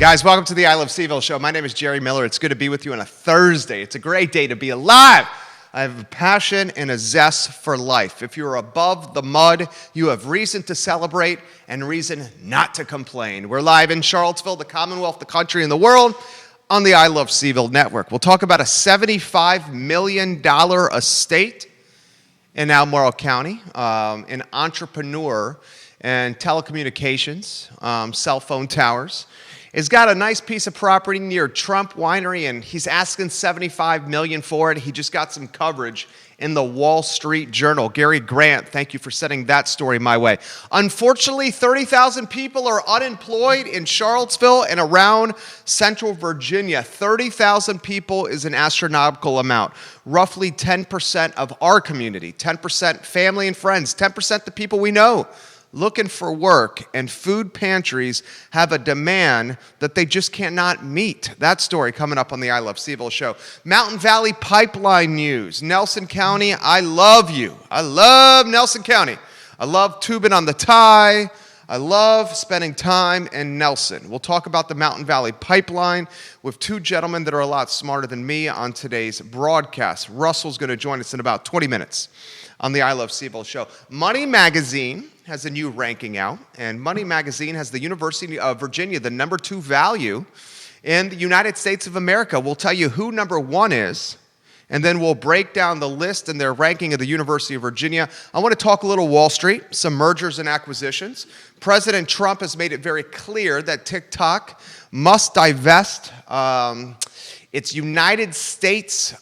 Guys, welcome to the I Love CVille show. My name is Jerry Miller. It's good to be with you on a Thursday. It's a great day to be alive. I have a passion and a zest for life. If you're above the mud, you have reason to celebrate and reason not to complain. We're live in Charlottesville, the Commonwealth, the country, and the world on the I Love CVille network. We'll talk about a $75 million estate in Albemarle County, an entrepreneur and telecommunications, cell phone towers. He's got a nice piece of property near Trump Winery, and he's asking $75 million for it. He just got some coverage in the Wall Street Journal. Gary Grant, thank you for sending that story my way. Unfortunately, 30,000 people are unemployed in Charlottesville and around Central Virginia. 30,000 people is an astronomical amount. Roughly 10% of our community, 10% family and friends, 10% the people we know looking for work, and food pantries have a demand that they just cannot meet. That story coming up on the I Love CVille show. Mountain Valley Pipeline news. Nelson County, I love you. I love Nelson County. I love tubing on the tie. I love spending time in Nelson. We'll talk about the Mountain Valley Pipeline with two gentlemen that are a lot smarter than me on today's broadcast. Russell's going to join us in about 20 minutes on the I Love CVille show. Money Magazine has a new ranking out, and Money Magazine has the University of Virginia, the number 2 value in the United States of America. We'll tell you who number 1 is, and then we'll break down the list and their ranking of the University of Virginia. I want to talk a little Wall Street, some mergers and acquisitions. President Trump has made it very clear that Tick-Tock must divest its United States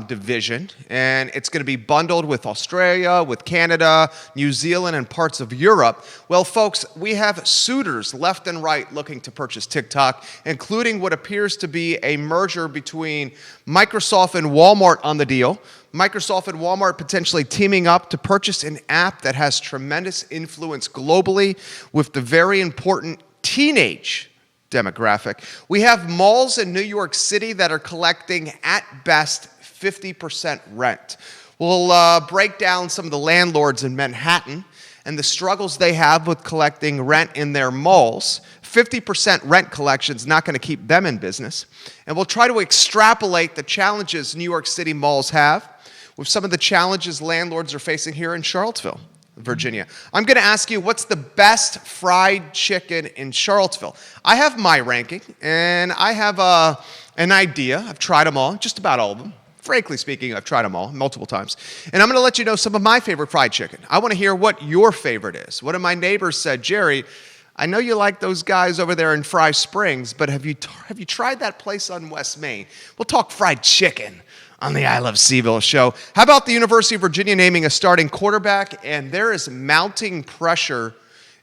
division, and it's going to be bundled with Australia, with Canada, New Zealand, and parts of Europe. Well, folks, we have suitors left and right looking to purchase Tick-Tock, including what appears to be a merger between Microsoft and Walmart on the deal. Microsoft and Walmart potentially teaming up to purchase an app that has tremendous influence globally with the very important teenage demographic. We have malls in New York City that are collecting, at best, 50% rent. We'll break down some of the landlords in Manhattan and the struggles they have with collecting rent in their malls. 50% rent collection is not going to keep them in business. And we'll try to extrapolate the challenges New York City malls have with some of the challenges landlords are facing here in Charlottesville, Virginia. I'm going to ask you, what's the best fried chicken in Charlottesville? I have my ranking, and I have an idea. I've tried them all, just about all of them. Frankly speaking, I've tried them all multiple times. And I'm going to let you know some of my favorite fried chicken. I want to hear what your favorite is. One of my neighbors said, Jerry, I know you like those guys over there in Fry Springs, but have you tried that place on West Main? We'll talk fried chicken on the I Love CVille show. How about the University of Virginia naming a starting quarterback? And there is mounting pressure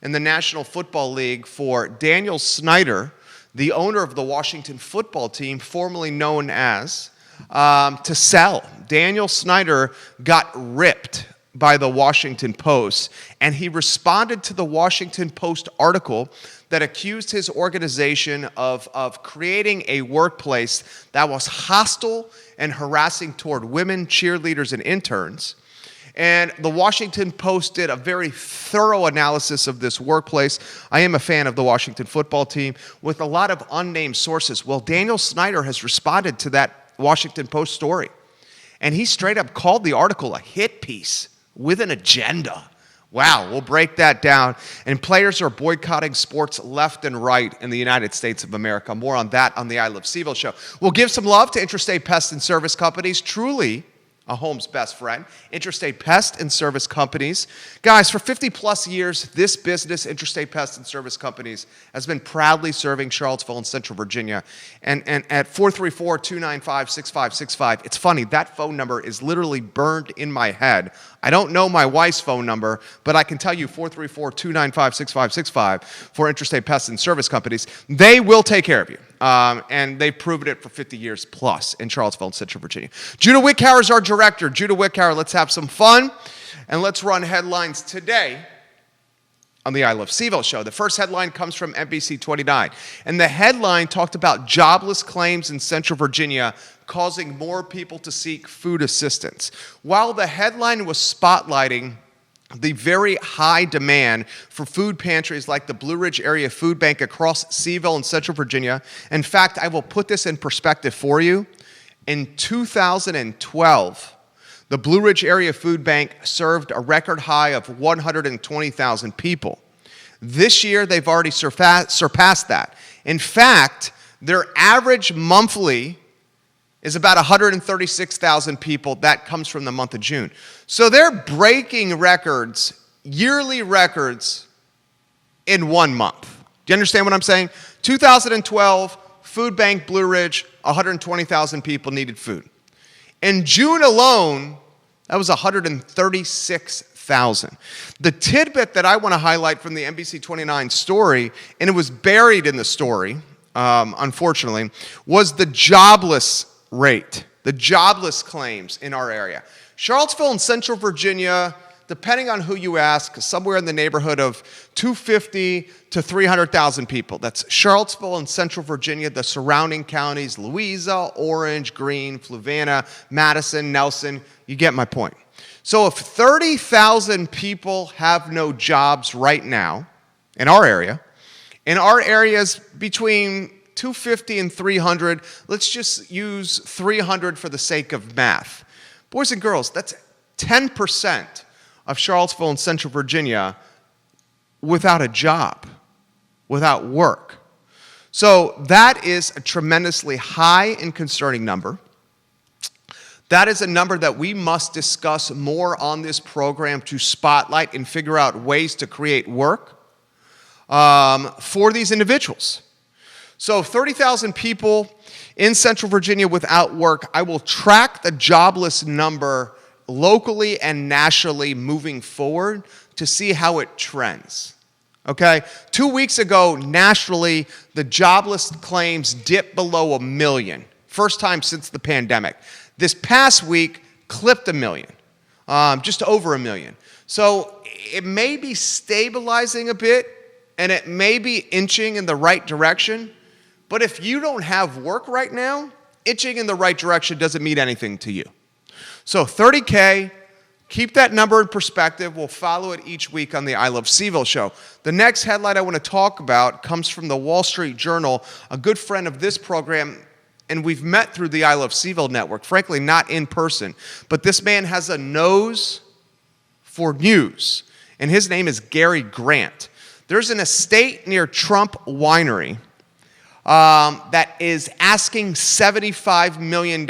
in the National Football League for Daniel Snyder, the owner of the Washington football team, formerly known as, to sell. Daniel Snyder got ripped by the Washington Post, and he responded to the Washington Post article that accused his organization of creating a workplace that was hostile and harassing toward women, cheerleaders, and interns. And the Washington Post did a very thorough analysis of this workplace. I am a fan of the Washington football team with a lot of unnamed sources. Well, Daniel Snyder has responded to that Washington Post story, and he straight up called the article a hit piece with an agenda. Wow, we'll break that down. And players are boycotting sports left and right in the United States of America. More on that on the I Love CVille show. We'll give some love to Interstate Pest and Service Companies, truly a home's best friend. Interstate Pest and Service Companies. Guys, for 50 plus years, this business, Interstate Pest and Service Companies, has been proudly serving Charlottesville and Central Virginia. And at 434-295-6565, it's funny, that phone number is literally burned in my head. I don't know my wife's phone number, but I can tell you 434-295-6565 for Interstate Pest and Service Companies. They will take care of you. And they've proven it for 50 years plus in Charlottesville and Central Virginia. Judah Wickhauer is our director. Judah Wickhauer, let's have some fun, and let's run headlines today on the I Love CVille show. The first headline comes from NBC 29, and the headline talked about jobless claims in Central Virginia causing more people to seek food assistance. While the headline was spotlighting the very high demand for food pantries like the Blue Ridge Area Food Bank across CVille and Central Virginia. In fact, I will put this in perspective for you. In 2012, the Blue Ridge Area Food Bank served a record high of 120,000 people. This year, they've already surpassed that. In fact, their average monthly is about 136,000 people. That comes from the month of June. So they're breaking records, yearly records, in 1 month. Do you understand what I'm saying? 2012, Food Bank Blue Ridge, 120,000 people needed food. In June alone, that was 136,000. The tidbit that I want to highlight from the NBC 29 story, and it was buried in the story, unfortunately, was the jobless rate, the jobless claims in our area. Charlottesville and Central Virginia, depending on who you ask, somewhere in the neighborhood of 250 to 300,000 people. That's Charlottesville and Central Virginia, the surrounding counties, Louisa, Orange, Greene, Fluvanna, Madison, Nelson. You get my point. So if 30,000 people have no jobs right now in our area's between 250 and 300, let's just use 300 for the sake of math. Boys and girls, that's 10% of Charlottesville and Central Virginia without a job, without work. So that is a tremendously high and concerning number. That is a number that we must discuss more on this program to spotlight and figure out ways to create work for these individuals. So 30,000 people in Central Virginia without work. I will track the jobless number locally and nationally moving forward to see how it trends. Okay? 2 weeks ago, nationally, the jobless claims dipped below 1 million. First time since the pandemic. This past week, clipped 1 million. Just over 1 million. So it may be stabilizing a bit, and it may be inching in the right direction. But if you don't have work right now, inching in the right direction doesn't mean anything to you. So 30K, keep that number in perspective. We'll follow it each week on the I Love CVille show. The next headline I want to talk about comes from the Wall Street Journal, a good friend of this program, and we've met through the I Love CVille network, frankly, not in person. But this man has a nose for news, and his name is Gary Grant. There's an estate near Trump Winery that is asking $75 million.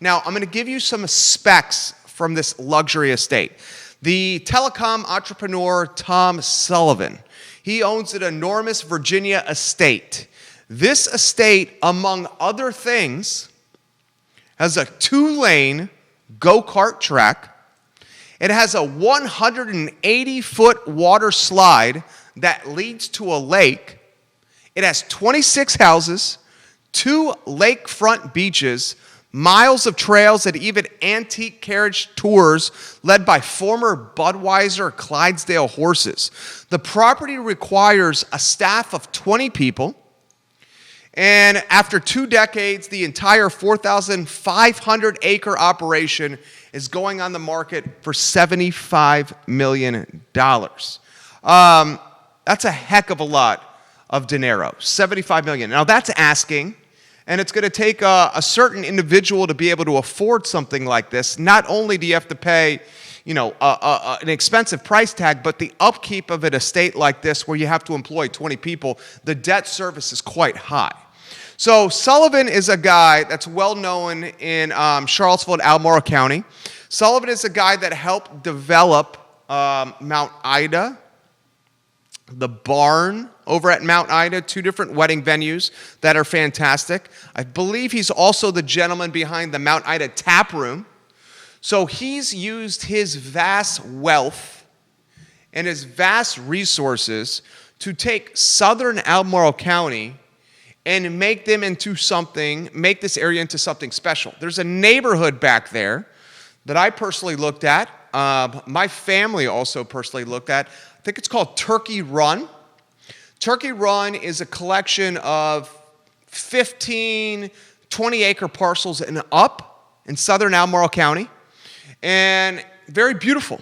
Now, I'm going to give you some specs from this luxury estate. The telecom entrepreneur Tom Sullivan, he owns an enormous Virginia estate. This estate, among other things, has a 2-lane go-kart track. It has a 180-foot water slide that leads to a lake. It has 26 houses, 2 lakefront beaches, miles of trails, and even antique carriage tours led by former Budweiser Clydesdale horses. The property requires a staff of 20 people, and after 2 decades, the entire 4,500-acre operation is going on the market for $75 million. That's a heck of a lot of dinero, $75 million. Now that's asking, and it's going to take a certain individual to be able to afford something like this. Not only do you have to pay, an expensive price tag, but the upkeep of an estate like this where you have to employ 20 people, the debt service is quite high. So Sullivan is a guy that's well known in Charlottesville and Albemarle County. Sullivan is a guy that helped develop Mount Ida, the barn over at Mount Ida, 2 different wedding venues that are fantastic. I believe he's also the gentleman behind the Mount Ida Tap Room. So he's used his vast wealth and his vast resources to take southern Albemarle County and make this area into something special. There's a neighborhood back there that I personally looked at. My family also personally looked at. I think it's called Turkey Run. Turkey Run is a collection of 15, 20-acre parcels and up in southern Albemarle County, and very beautiful.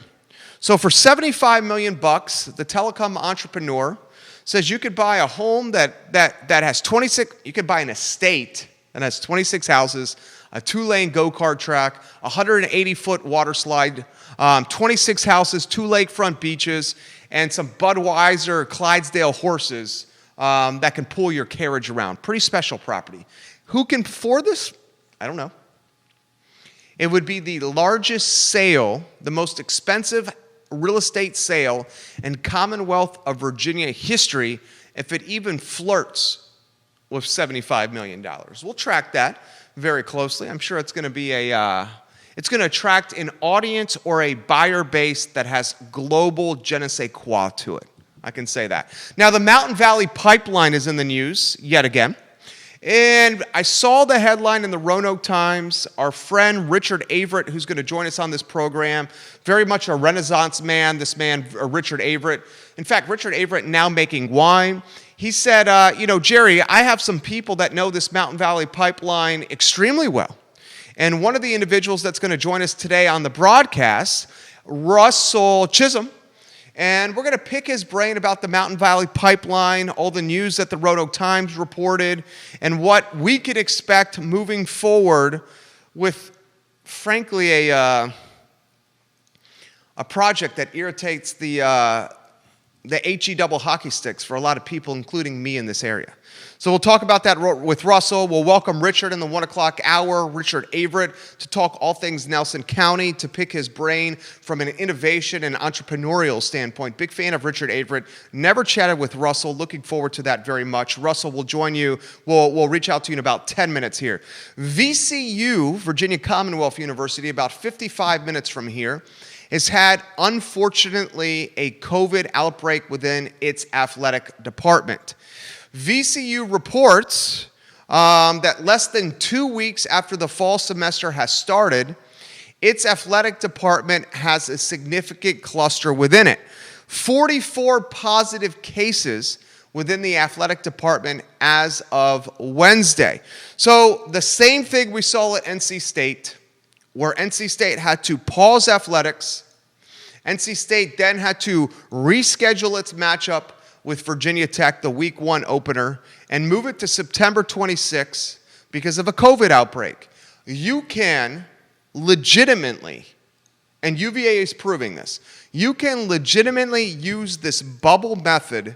So for 75 million bucks, the telecom entrepreneur says you could buy a home that has 26, you could buy an estate that has 26 houses, a 2-lane go-kart track, 180-foot water slide, 26 houses, 2 lakefront beaches, and some Budweiser Clydesdale horses that can pull your carriage around. Pretty special property. Who can afford this? I don't know. It would be the largest sale, the most expensive real estate sale in Commonwealth of Virginia history if it even flirts with $75 million. We'll track that very closely. I'm sure it's going to be it's going to attract an audience or a buyer base that has global je ne sais quoi to it. I can say that. Now, the Mountain Valley Pipeline is in the news yet again. And I saw the headline in the Roanoke Times. Our friend Richard Averitt, who's going to join us on this program, very much a Renaissance man, this man, Richard Averitt. In fact, Richard Averitt now making wine. He said, Jerry, I have some people that know this Mountain Valley Pipeline extremely well. And one of the individuals that's going to join us today on the broadcast, Russell Chisholm, and we're going to pick his brain about the Mountain Valley Pipeline, all the news that the Roanoke Times reported, and what we could expect moving forward with, frankly, a project that irritates the HE double hockey sticks for a lot of people, including me in this area. So we'll talk about that with Russell. We'll welcome Richard in the 1 o'clock hour, Richard Averitt, to talk all things Nelson County, to pick his brain from an innovation and entrepreneurial standpoint. Big fan of Richard Averitt. Never chatted with Russell. Looking forward to that very much. Russell will join you. We'll reach out to you in about 10 minutes here. VCU, Virginia Commonwealth University, about 55 minutes from here, has had, unfortunately, a COVID outbreak within its athletic department. VCU reports that less than 2 weeks after the fall semester has started, its athletic department has a significant cluster within it. 44 positive cases within the athletic department as of Wednesday. So the same thing we saw at NC State, where NC State had to pause athletics. NC State then had to reschedule its matchup with Virginia Tech, the Week 1 opener, and move it to September 26 because of a COVID outbreak. You can legitimately, and UVA is proving this, you can legitimately use this bubble method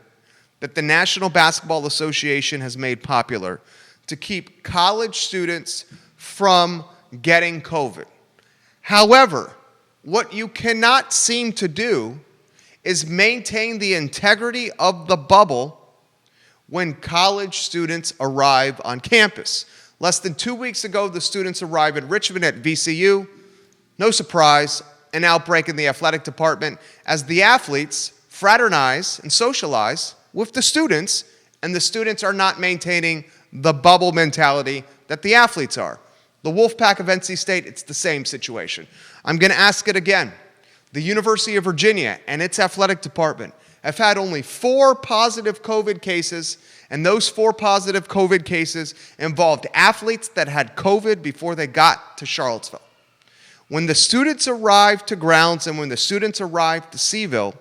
that the National Basketball Association has made popular to keep college students from getting COVID. However, what you cannot seem to do is maintain the integrity of the bubble when college students arrive on campus. Less than 2 weeks ago, the students arrived in Richmond at VCU. No surprise, an outbreak in the athletic department as the athletes fraternize and socialize with the students, and the students are not maintaining the bubble mentality that the athletes are. The Wolfpack of NC State, it's the same situation. I'm going to ask it again. The University of Virginia and its athletic department have had only 4 positive COVID cases, and those 4 positive COVID cases involved athletes that had COVID before they got to Charlottesville. When the students arrive to grounds and when the students arrive to CVille,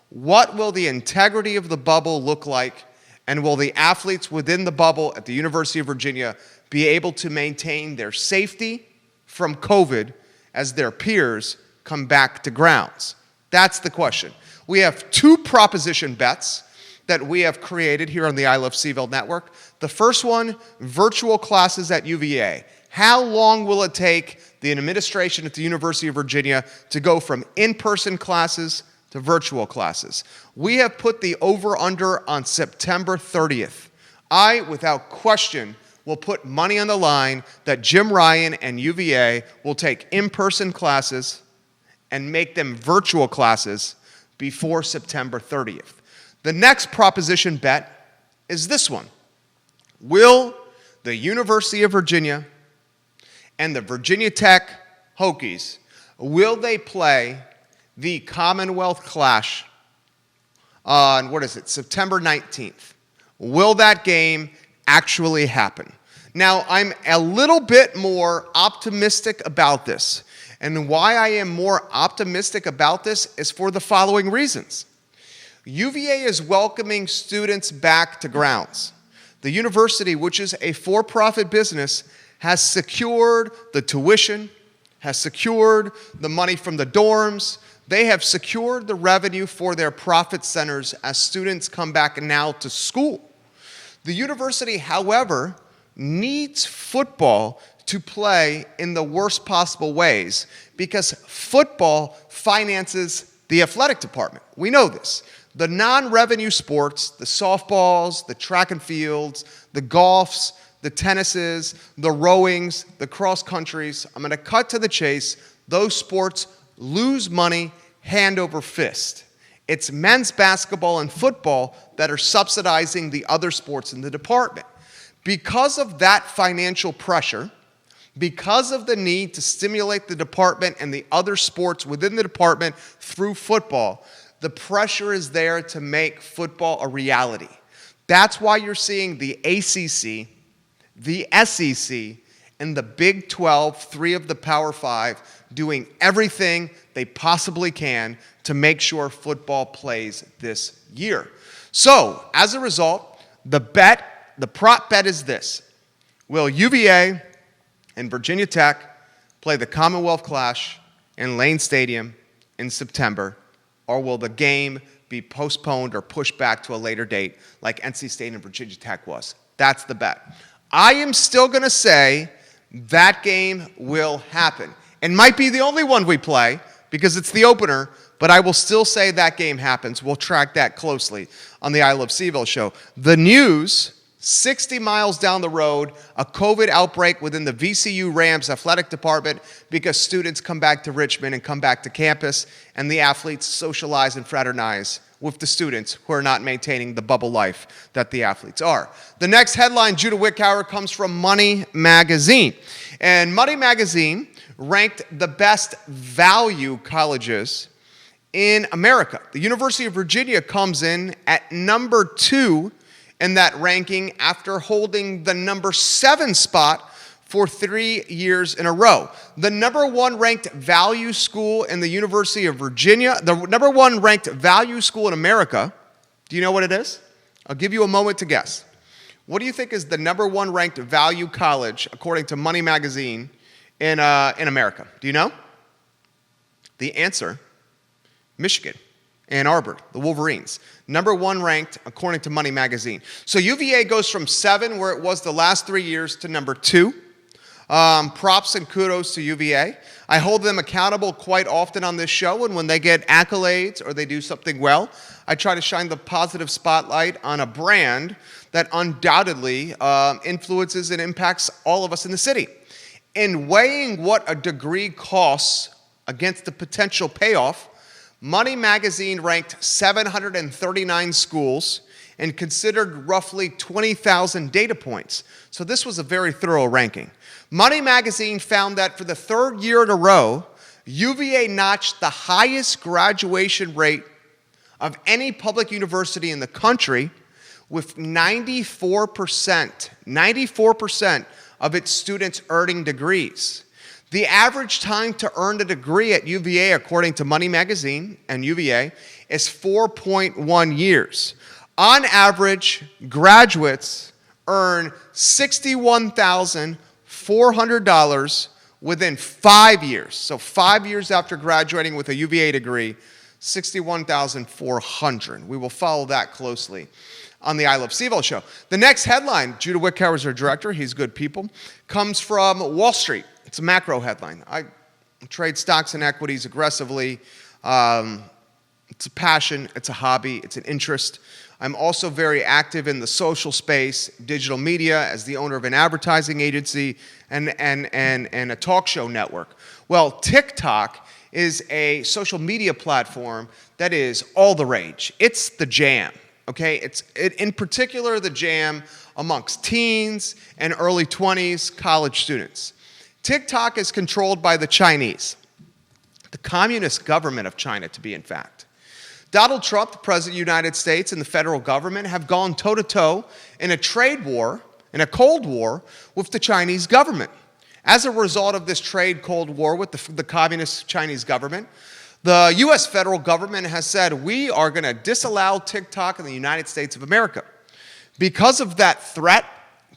what will the integrity of the bubble look like, and will the athletes within the bubble at the University of Virginia be able to maintain their safety from COVID as their peers come back to grounds? That's the question. We have 2 proposition bets that we have created here on the I Love CVille network. The first one, virtual classes at UVA. How long will it take the administration at the University of Virginia to go from in-person classes to virtual classes? We have put the over-under on September 30th. I, without question, will put money on the line that Jim Ryan and UVA will take in-person classes and make them virtual classes before September 30th. The next proposition bet is this one. Will the University of Virginia and the Virginia Tech Hokies, will they play the Commonwealth Clash on, September 19th? Will that game actually happen? Now, I'm a little bit more optimistic about this. And why I am more optimistic about this is for the following reasons. UVA is welcoming students back to grounds. The university, which is a for-profit business, has secured the tuition, has secured the money from the dorms. They have secured the revenue for their profit centers as students come back now to school. The university, however, needs football to play in the worst possible ways because football finances the athletic department. We know this. The non-revenue sports, the softballs, the track and fields, the golfs, the tennises, the rowings, the cross countries, I'm going to cut to the chase. Those sports lose money hand over fist. It's men's basketball and football that are subsidizing the other sports in the department. Because of that financial pressure, because of the need to stimulate the department and the other sports within the department through football, the pressure is there to make football a reality. That's why you're seeing the ACC, the SEC, and the Big 12, 3 of the Power 5, doing everything they possibly can to make sure football plays this year. So, as a result, the prop bet is this. Will UVA and Virginia Tech play the Commonwealth Clash in Lane Stadium in September, or will the game be postponed or pushed back to a later date like NC State and Virginia Tech was? That's the bet. I am still going to say that game will happen. It might be the only one we play because it's the opener, but I will still say that game happens. We'll track that closely on the I Love CVille show. The news, 60 miles down the road, a COVID outbreak within the VCU Rams athletic department because students come back to Richmond and come back to campus, and the athletes socialize and fraternize with the students who are not maintaining the bubble life that the athletes are. The next headline, Judah Wickhauer, comes from Money Magazine. And Money Magazine ranked the best value colleges in America. The University of Virginia comes in at number 2 in that ranking after holding the number 7 spot for 3 years in a row. The number 1 ranked value school in the University of Virginia, the number 1 ranked value school in America, do you know what it is? I'll give you a moment to guess. What do you think is the number 1 ranked value college, according to Money Magazine, in America? Do you know? The answer, Michigan. Ann Arbor, the Wolverines. Number 1 ranked, according to Money Magazine. So UVA goes from 7, where it was the last 3 years, to number 2. Props and kudos to UVA. I hold them accountable quite often on this show, and when they get accolades or they do something well, I try to shine the positive spotlight on a brand that undoubtedly influences and impacts all of us in the city. In weighing what a degree costs against the potential payoff, Money Magazine ranked 739 schools and considered roughly 20,000 data points. So this was a very thorough ranking. Money Magazine found that for the 3rd year in a row, UVA notched the highest graduation rate of any public university in the country, with 94% of its students earning degrees. The average time to earn a degree at UVA, according to Money Magazine and UVA, is 4.1 years. On average, graduates earn $61,400 within 5 years. So 5 years after graduating with a UVA degree, $61,400. We will follow that closely on the I Love CVille show. The next headline, Judah Wickhauer is our director, he's good people, comes from Wall Street. It's a macro headline. I trade stocks and equities aggressively. It's a passion, it's a hobby, it's an interest. I'm also very active in the social space, digital media, as the owner of an advertising agency and a talk show network. Well, Tick-Tock is a social media platform that is all the rage. It's the jam, okay? In particular, the jam amongst teens and early 20s college students. Tick-Tock is controlled by the Chinese, the communist government of China, to be in fact. Donald Trump, the President of the United States, and the federal government have gone toe-to-toe in a trade war, in a Cold War, with the Chinese government. As a result of this trade Cold War with the communist Chinese government, the U.S. federal government has said, we are going to disallow Tick-Tock in the United States of America. Because of that threat,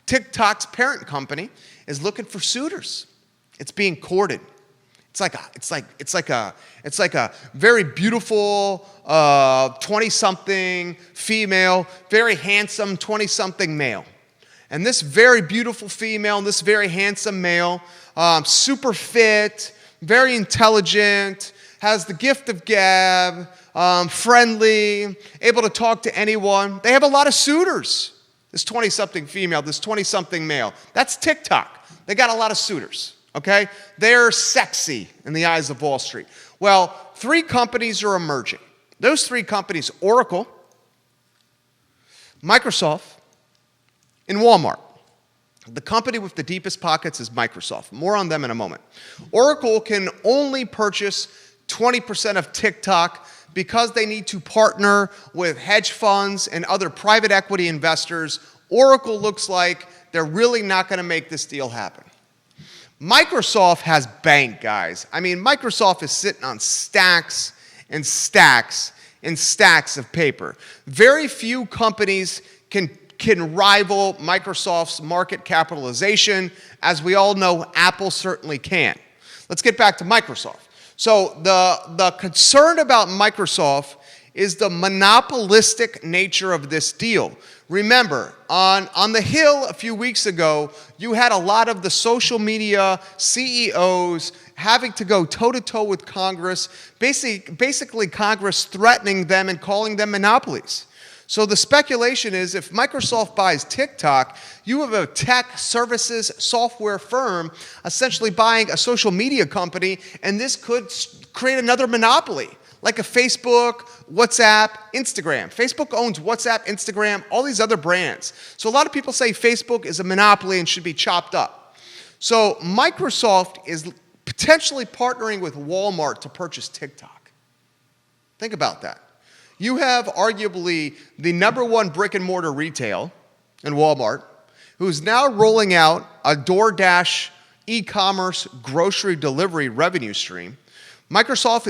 Tick-Tock's parent company is looking for suitors. It's being courted. It's like a very beautiful 20-something female, very handsome 20-something male. And this very beautiful female and this very handsome male, super fit, very intelligent, has the gift of gab, friendly, able to talk to anyone. They have a lot of suitors. This 20-something female, this 20-something male. That's Tick-Tock. They got a lot of suitors, okay? They're sexy in the eyes of Wall Street. Well, 3 companies are emerging. Those 3 companies, Oracle, Microsoft, and Walmart. The company with the deepest pockets is Microsoft. More on them in a moment. Oracle can only purchase 20% of Tick-Tock because they need to partner with hedge funds and other private equity investors. Oracle looks like they're really not going to make this deal happen. Microsoft has bank, guys. I mean, Microsoft is sitting on stacks and stacks and stacks of paper. Very few companies can rival Microsoft's market capitalization. As we all know, Apple certainly can. Let's get back to Microsoft. So the concern about Microsoft is the monopolistic nature of this deal. Remember, on the Hill a few weeks ago, you had a lot of the social media CEOs having to go toe-to-toe with Congress, basically Congress threatening them and calling them monopolies. So the speculation is if Microsoft buys Tick-Tock, you have a tech services software firm essentially buying a social media company, and this could create another monopoly, like a Facebook, WhatsApp, Instagram. Facebook owns WhatsApp, Instagram, all these other brands. So a lot of people say Facebook is a monopoly and should be chopped up. So Microsoft is potentially partnering with Walmart to purchase Tick-Tock. Think about that. You have arguably the #1 brick and mortar retail in Walmart, who's now rolling out a DoorDash e-commerce grocery delivery revenue stream. Walmart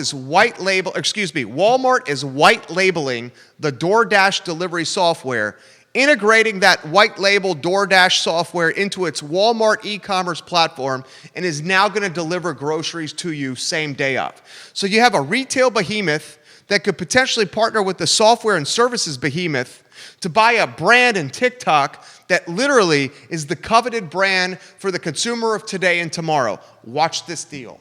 is white labeling the DoorDash delivery software, integrating that white label DoorDash software into its Walmart e-commerce platform, and is now going to deliver groceries to you same day of. So you have a retail behemoth that could potentially partner with the software and services behemoth to buy a brand in Tick-Tock that literally is the coveted brand for the consumer of today and tomorrow. Watch this deal.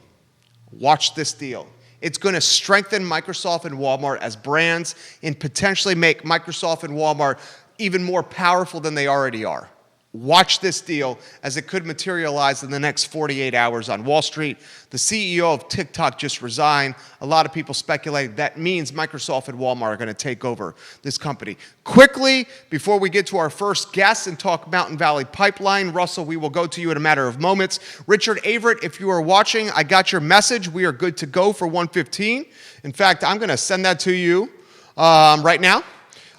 Watch this deal. It's going to strengthen Microsoft and Walmart as brands and potentially make Microsoft and Walmart even more powerful than they already are. Watch this deal as it could materialize in the next 48 hours on Wall Street. The CEO of Tick-Tock just resigned. A lot of people speculate that means Microsoft and Walmart are going to take over this company. Quickly, before we get to our first guest and talk Mountain Valley Pipeline, Russell, we will go to you in a matter of moments. Richard Averitt, if you are watching, I got your message. We are good to go for 1:15. In fact, I'm going to send that to you right now.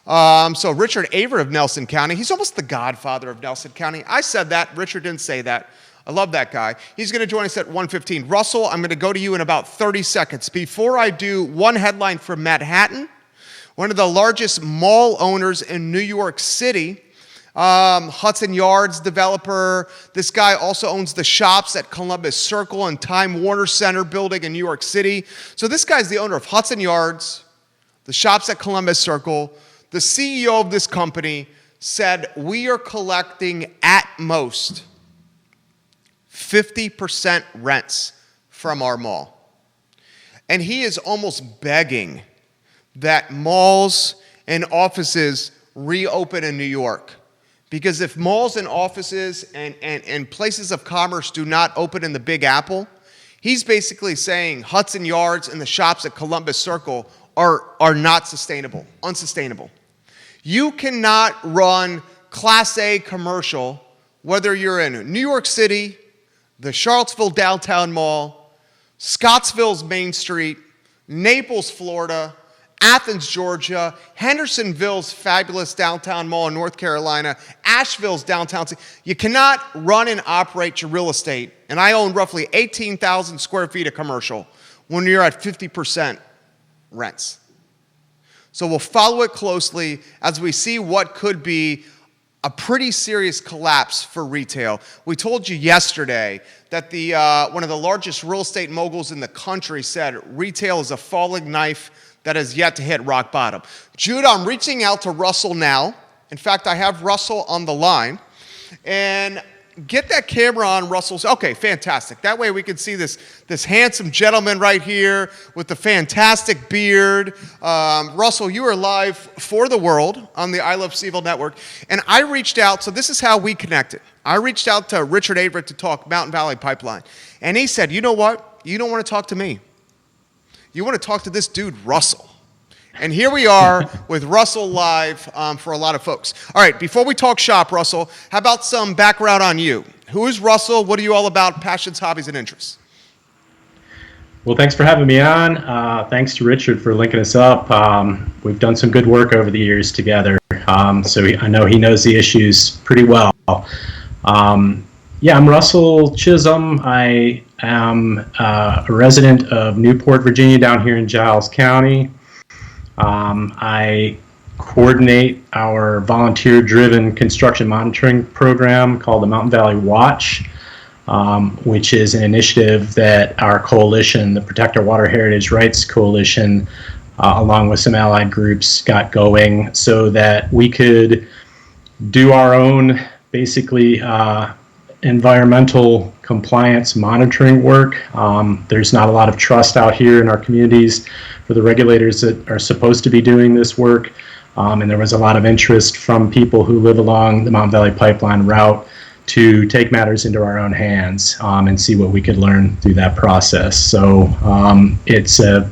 So Richard Averitt of Nelson County, he's almost the godfather of Nelson County. I said that. Richard didn't say that. I love that guy. He's going to join us at 1:15. Russell, I'm going to go to you in about 30 seconds. Before I do, one headline from Manhattan. One of the largest mall owners in New York City, Hudson Yards developer. This guy also owns the shops at Columbus Circle and Time Warner Center building in New York City. So this guy's the owner of Hudson Yards, the shops at Columbus Circle. The CEO of this company said, we are collecting at most 50% rents from our mall. And he is almost begging that malls and offices reopen in New York. Because if malls and offices and places of commerce do not open in the Big Apple, he's basically saying Hudson Yards and the shops at Columbus Circle are not sustainable, unsustainable. You cannot run Class A commercial, whether you're in New York City, the Charlottesville Downtown Mall, Scottsville's Main Street, Naples, Florida, Athens, Georgia, Hendersonville's fabulous Downtown Mall in North Carolina, Asheville's downtown city. You cannot run and operate your real estate, and I own roughly 18,000 square feet of commercial, when you're at 50% rents. So we'll follow it closely as we see what could be a pretty serious collapse for retail. We told you yesterday that one of the largest real estate moguls in the country said retail is a falling knife that has yet to hit rock bottom. Jude, I'm reaching out to Russell now. In fact, I have Russell on the line. And get that camera on Russell's. Okay, fantastic. That way we can see this handsome gentleman right here with the fantastic beard. Russell, you are live for the world on the I Love CVille network. And I reached out, so this is how we connected. I reached out to Richard Averitt to talk Mountain Valley Pipeline. And he said, you know what? You don't want to talk to me. You want to talk to this dude, Russell. And here we are with Russell live for a lot of folks. All right, before we talk shop, Russell, how about some background on you? Who is Russell? What are you all about? Passions, hobbies, and interests? Well, thanks for having me on. Thanks to Richard for linking us up. We've done some good work over the years together, so I know he knows the issues pretty well. Yeah, I'm Russell Chisholm. I am a resident of Newport, Virginia, down here in Giles County. I coordinate our volunteer-driven construction monitoring program called the Mountain Valley Watch, which is an initiative that our coalition, the Protect Our Water Heritage Rights Coalition, along with some allied groups, got going so that we could do our own, basically, environmental compliance monitoring work. There's not a lot of trust out here in our communities for the regulators that are supposed to be doing this work. And there was a lot of interest from people who live along the Mountain Valley Pipeline route to take matters into our own hands and see what we could learn through that process. So it's a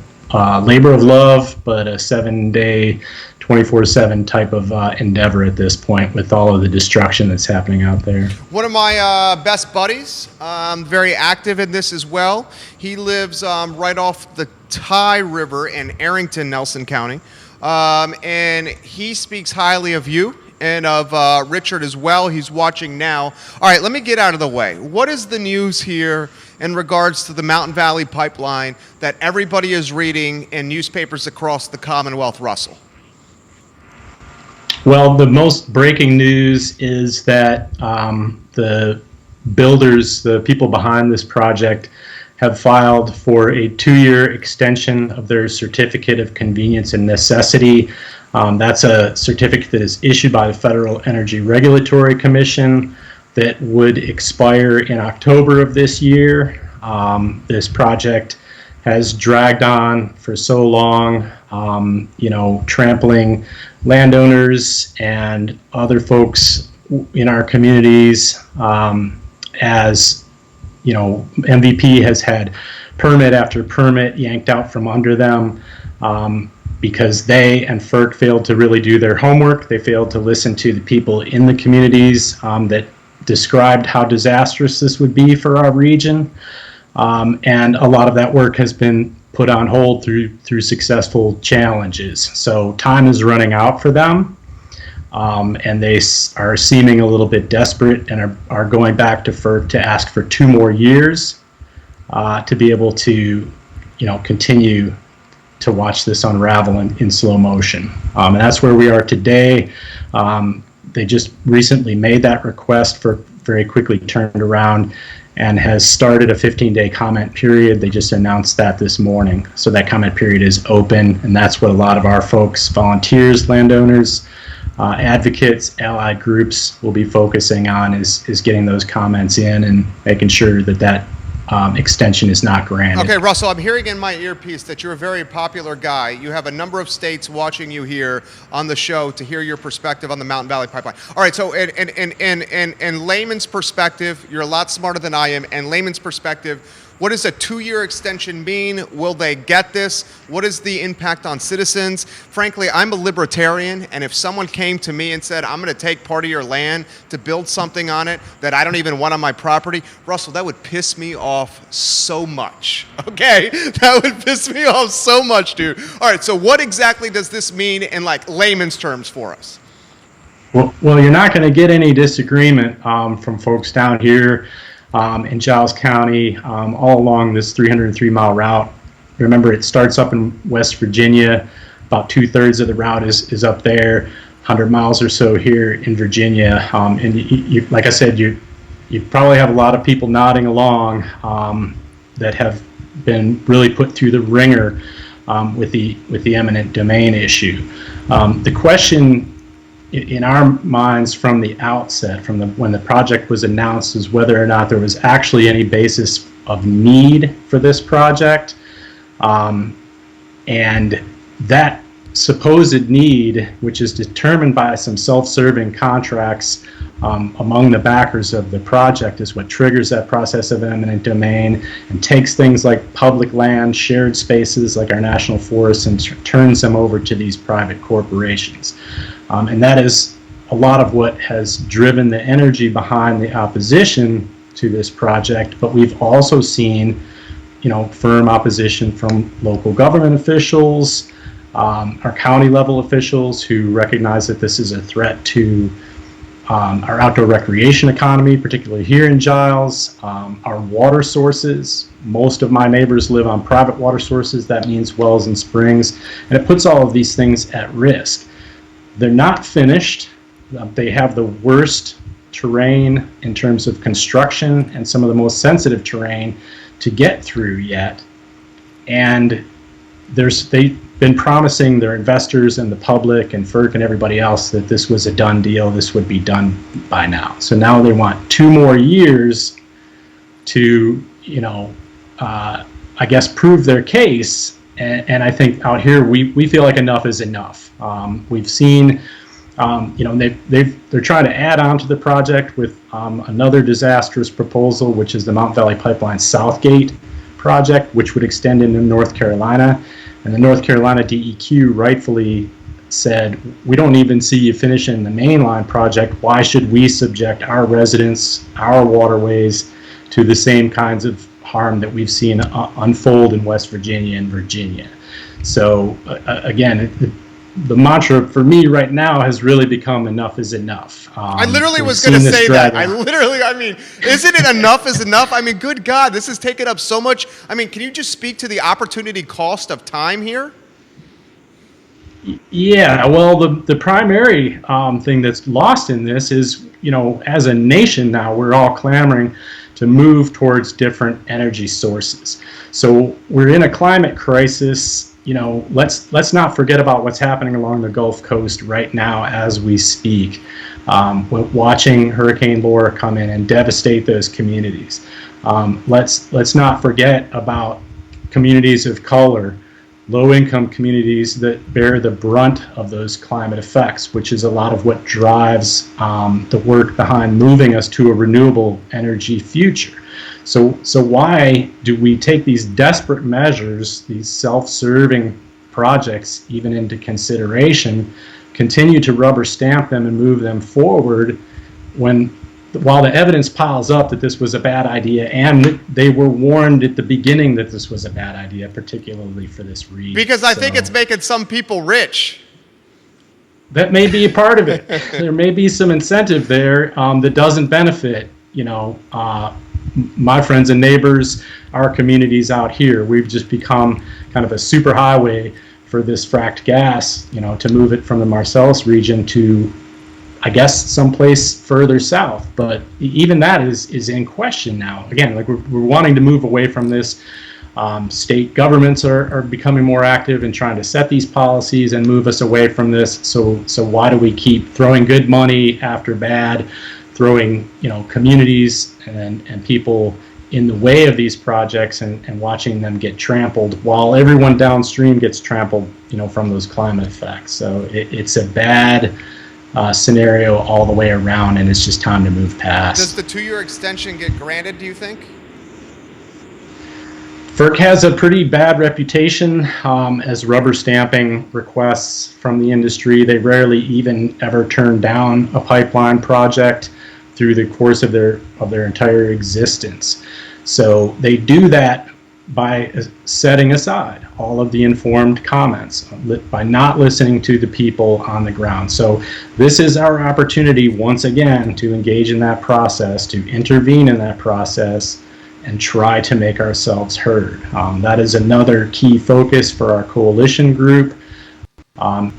labor of love, but a 7-day, 24/7 type of endeavor at this point with all of the destruction that's happening out there. One of my best buddies, very active in this as well. He lives right off the Tye River in Arrington, Nelson County. And he speaks highly of you and of Richard as well. He's watching now. All right, let me get out of the way. What is the news here in regards to the Mountain Valley Pipeline that everybody is reading in newspapers across the Commonwealth, Russell? Well, the most breaking news is that the builders, the people behind this project, have filed for a 2-year extension of their certificate of convenience and necessity. That's a certificate that is issued by the Federal Energy Regulatory Commission that would expire in October of this year. This project has dragged on for so long, trampling landowners and other folks in our communities. As MVP has had permit after permit yanked out from under them because they and FERC failed to really do their homework. They failed to listen to the people in the communities that described how disastrous this would be for our region. And a lot of that work has been put on hold through successful challenges. So time is running out for them, and they are seeming a little bit desperate and are going back to FERC to ask for 2 more years to be able to, continue to watch this unravel in slow motion. And that's where we are today. They just recently made that request, for very quickly turned around and has started a 15-day comment period. They just announced that this morning. So that comment period is open, and that's what a lot of our folks, volunteers, landowners, advocates, allied groups will be focusing on is getting those comments in and making sure that extension is not granted. Okay, Russell, I'm hearing in my earpiece that you're a very popular guy. You have a number of states watching you here on the show to hear your perspective on the Mountain Valley Pipeline. All right, so in layman's perspective, you're a lot smarter than I am. In layman's perspective, what does a 2-year extension mean? Will they get this? What is the impact on citizens? Frankly, I'm a libertarian, and if someone came to me and said, I'm going to take part of your land to build something on it that I don't even want on my property, Russell, that would piss me off so much, okay? That would piss me off so much, dude. All right, so what exactly does this mean in layman's terms for us? Well, you're not going to get any disagreement from folks down here in Giles County all along this 303-mile route. Remember, it starts up in West Virginia. About 2/3 of the route is up there, 100 miles or so here in Virginia. And you, like I said, you probably have a lot of people nodding along that have been really put through the ringer with the eminent domain issue. The question in our minds from the outset, when the project was announced, is whether or not there was actually any basis of need for this project. And that supposed need, which is determined by some self-serving contracts among the backers of the project, is what triggers that process of eminent domain and takes things like public land, shared spaces like our national forests, and turns them over to these private corporations. And that is a lot of what has driven the energy behind the opposition to this project. But we've also seen, firm opposition from local government officials, our county level officials who recognize that this is a threat to our outdoor recreation economy, particularly here in Giles, our water sources. Most of my neighbors live on private water sources. That means wells and springs, and it puts all of these things at risk. They're not finished. They have the worst terrain in terms of construction and some of the most sensitive terrain to get through yet. And they've been promising their investors and the public and FERC and everybody else that this was a done deal, this would be done by now. So now they want 2 more years to, I guess, prove their case. And I think out here we feel like enough is enough. We've seen, they're trying to add on to the project with another disastrous proposal, which is the Mount Valley Pipeline Southgate project, which would extend into North Carolina. And the North Carolina DEQ rightfully said, we don't even see you finishing the mainline project. Why should we subject our residents, our waterways, to the same kinds of harm that we've seen unfold in West Virginia and Virginia? So again, the mantra for me right now has really become enough is enough. I literally was going to say that. Isn't it enough is enough? I mean, good God, this has taken up so much. I mean, can you just speak to the opportunity cost of time here? Yeah, well, the primary thing that's lost in this is, as a nation now, we're all clamoring to move towards different energy sources. So we're in a climate crisis. Let's not forget about what's happening along the Gulf Coast right now as we speak. We're watching Hurricane Laura come in and devastate those communities. Let's not forget about communities of color, low-income communities that bear the brunt of those climate effects, which is a lot of what drives the work behind moving us to a renewable energy future. So why do we take these desperate measures, these self-serving projects even into consideration, continue to rubber stamp them and move them forward while the evidence piles up that this was a bad idea, and they were warned at the beginning that this was a bad idea, particularly for this reason? Because I think it's making some people rich. That may be a part of it. There may be some incentive there that doesn't benefit, my friends and neighbors, our communities out here. We've just become kind of a super highway for this fracked gas, to move it from the Marcellus region to, I guess, someplace further south. But even that is in question now. Again, like we're wanting to move away from this. State governments are becoming more active in trying to set these policies and move us away from this. So why do we keep throwing good money after bad, throwing communities and people in the way of these projects and watching them get trampled while everyone downstream gets trampled from those climate effects? So it's a bad scenario all the way around, and it's just time to move past. Does the 2-year extension get granted, do you think? FERC has a pretty bad reputation as rubber stamping requests from the industry. They rarely even ever turn down a pipeline project through the course of their entire existence. So they do that by setting aside all of the informed comments, by not listening to the people on the ground. So this is our opportunity once again to engage in that process, to intervene in that process, and try to make ourselves heard. That is another key focus for our coalition group.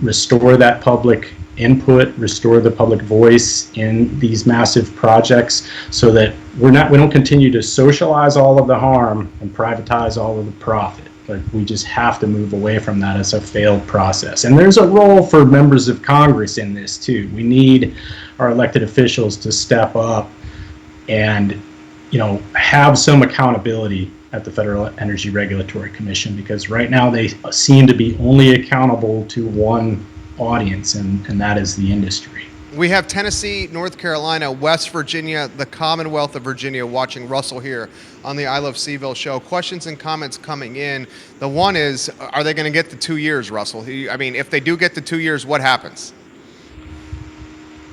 Restore that public input, restore the public voice in these massive projects, so that we don't continue to socialize all of the harm and privatize all of the profit. But we just have to move away from that as a failed process. And there's a role for members of Congress in this too. We need our elected officials to step up and have some accountability at the Federal Energy Regulatory Commission, because right now they seem to be only accountable to one audience, and that is the industry. We have Tennessee, North Carolina, West Virginia, the Commonwealth of Virginia watching Russell here on the I Love CVille show. Questions and comments coming in. The one is, are they going to get the 2 years, Russell? I mean, if they do get the 2 years, what happens?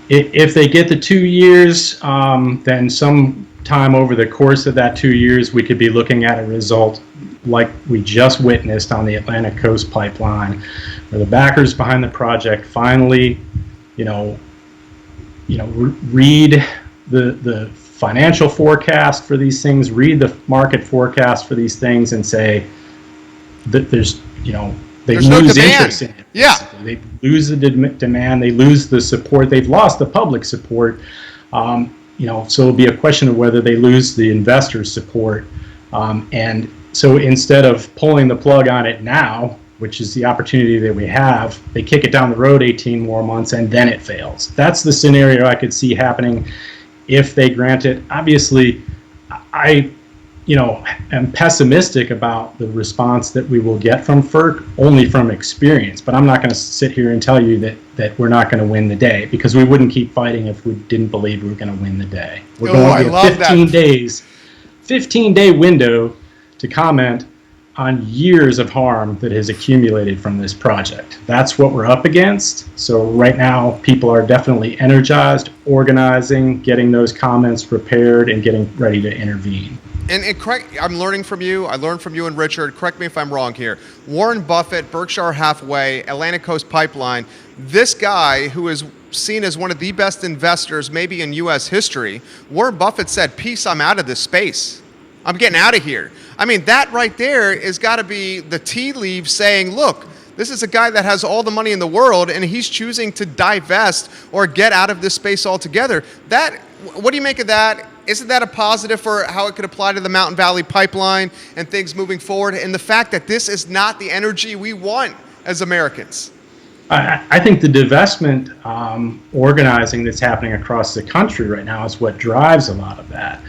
If they get the 2 years, then sometime over the course of that 2 years, we could be looking at a result like we just witnessed on the Atlantic Coast Pipeline, where the backers behind the project finally, read the financial forecast for these things, read the market forecast for these things, and say that they lose interest in it. Yeah, they lose the demand, they lose the support, they've lost the public support. So it'll be a question of whether they lose the investor support, and so instead of pulling the plug on it now, which is the opportunity that we have, they kick it down the road 18 more months and then it fails. That's the scenario I could see happening if they grant it. Obviously, I am pessimistic about the response that we will get from FERC, only from experience. But I'm not going to sit here and tell you that we're not going to win the day, because we wouldn't keep fighting if we didn't believe we were going to win the day. We're going to a 15-day window to comment on years of harm that has accumulated from this project. That's what we're up against. So right now, people are definitely energized, organizing, getting those comments prepared, and getting ready to intervene. And correct, I'm learning from you. I learned from you and Richard. Correct me if I'm wrong here. Warren Buffett, Berkshire Hathaway, Atlantic Coast Pipeline, this guy who is seen as one of the best investors maybe in U.S. history, Warren Buffett said, "Peace, I'm out of this space. I'm getting out of here." I mean, that right there has got to be the tea leaves saying, look, this is a guy that has all the money in the world, and he's choosing to divest or get out of this space altogether. What do you make of that? Isn't that a positive for how it could apply to the Mountain Valley Pipeline and things moving forward, and the fact that this is not the energy we want as Americans? I think the divestment organizing that's happening across the country right now is what drives a lot of that.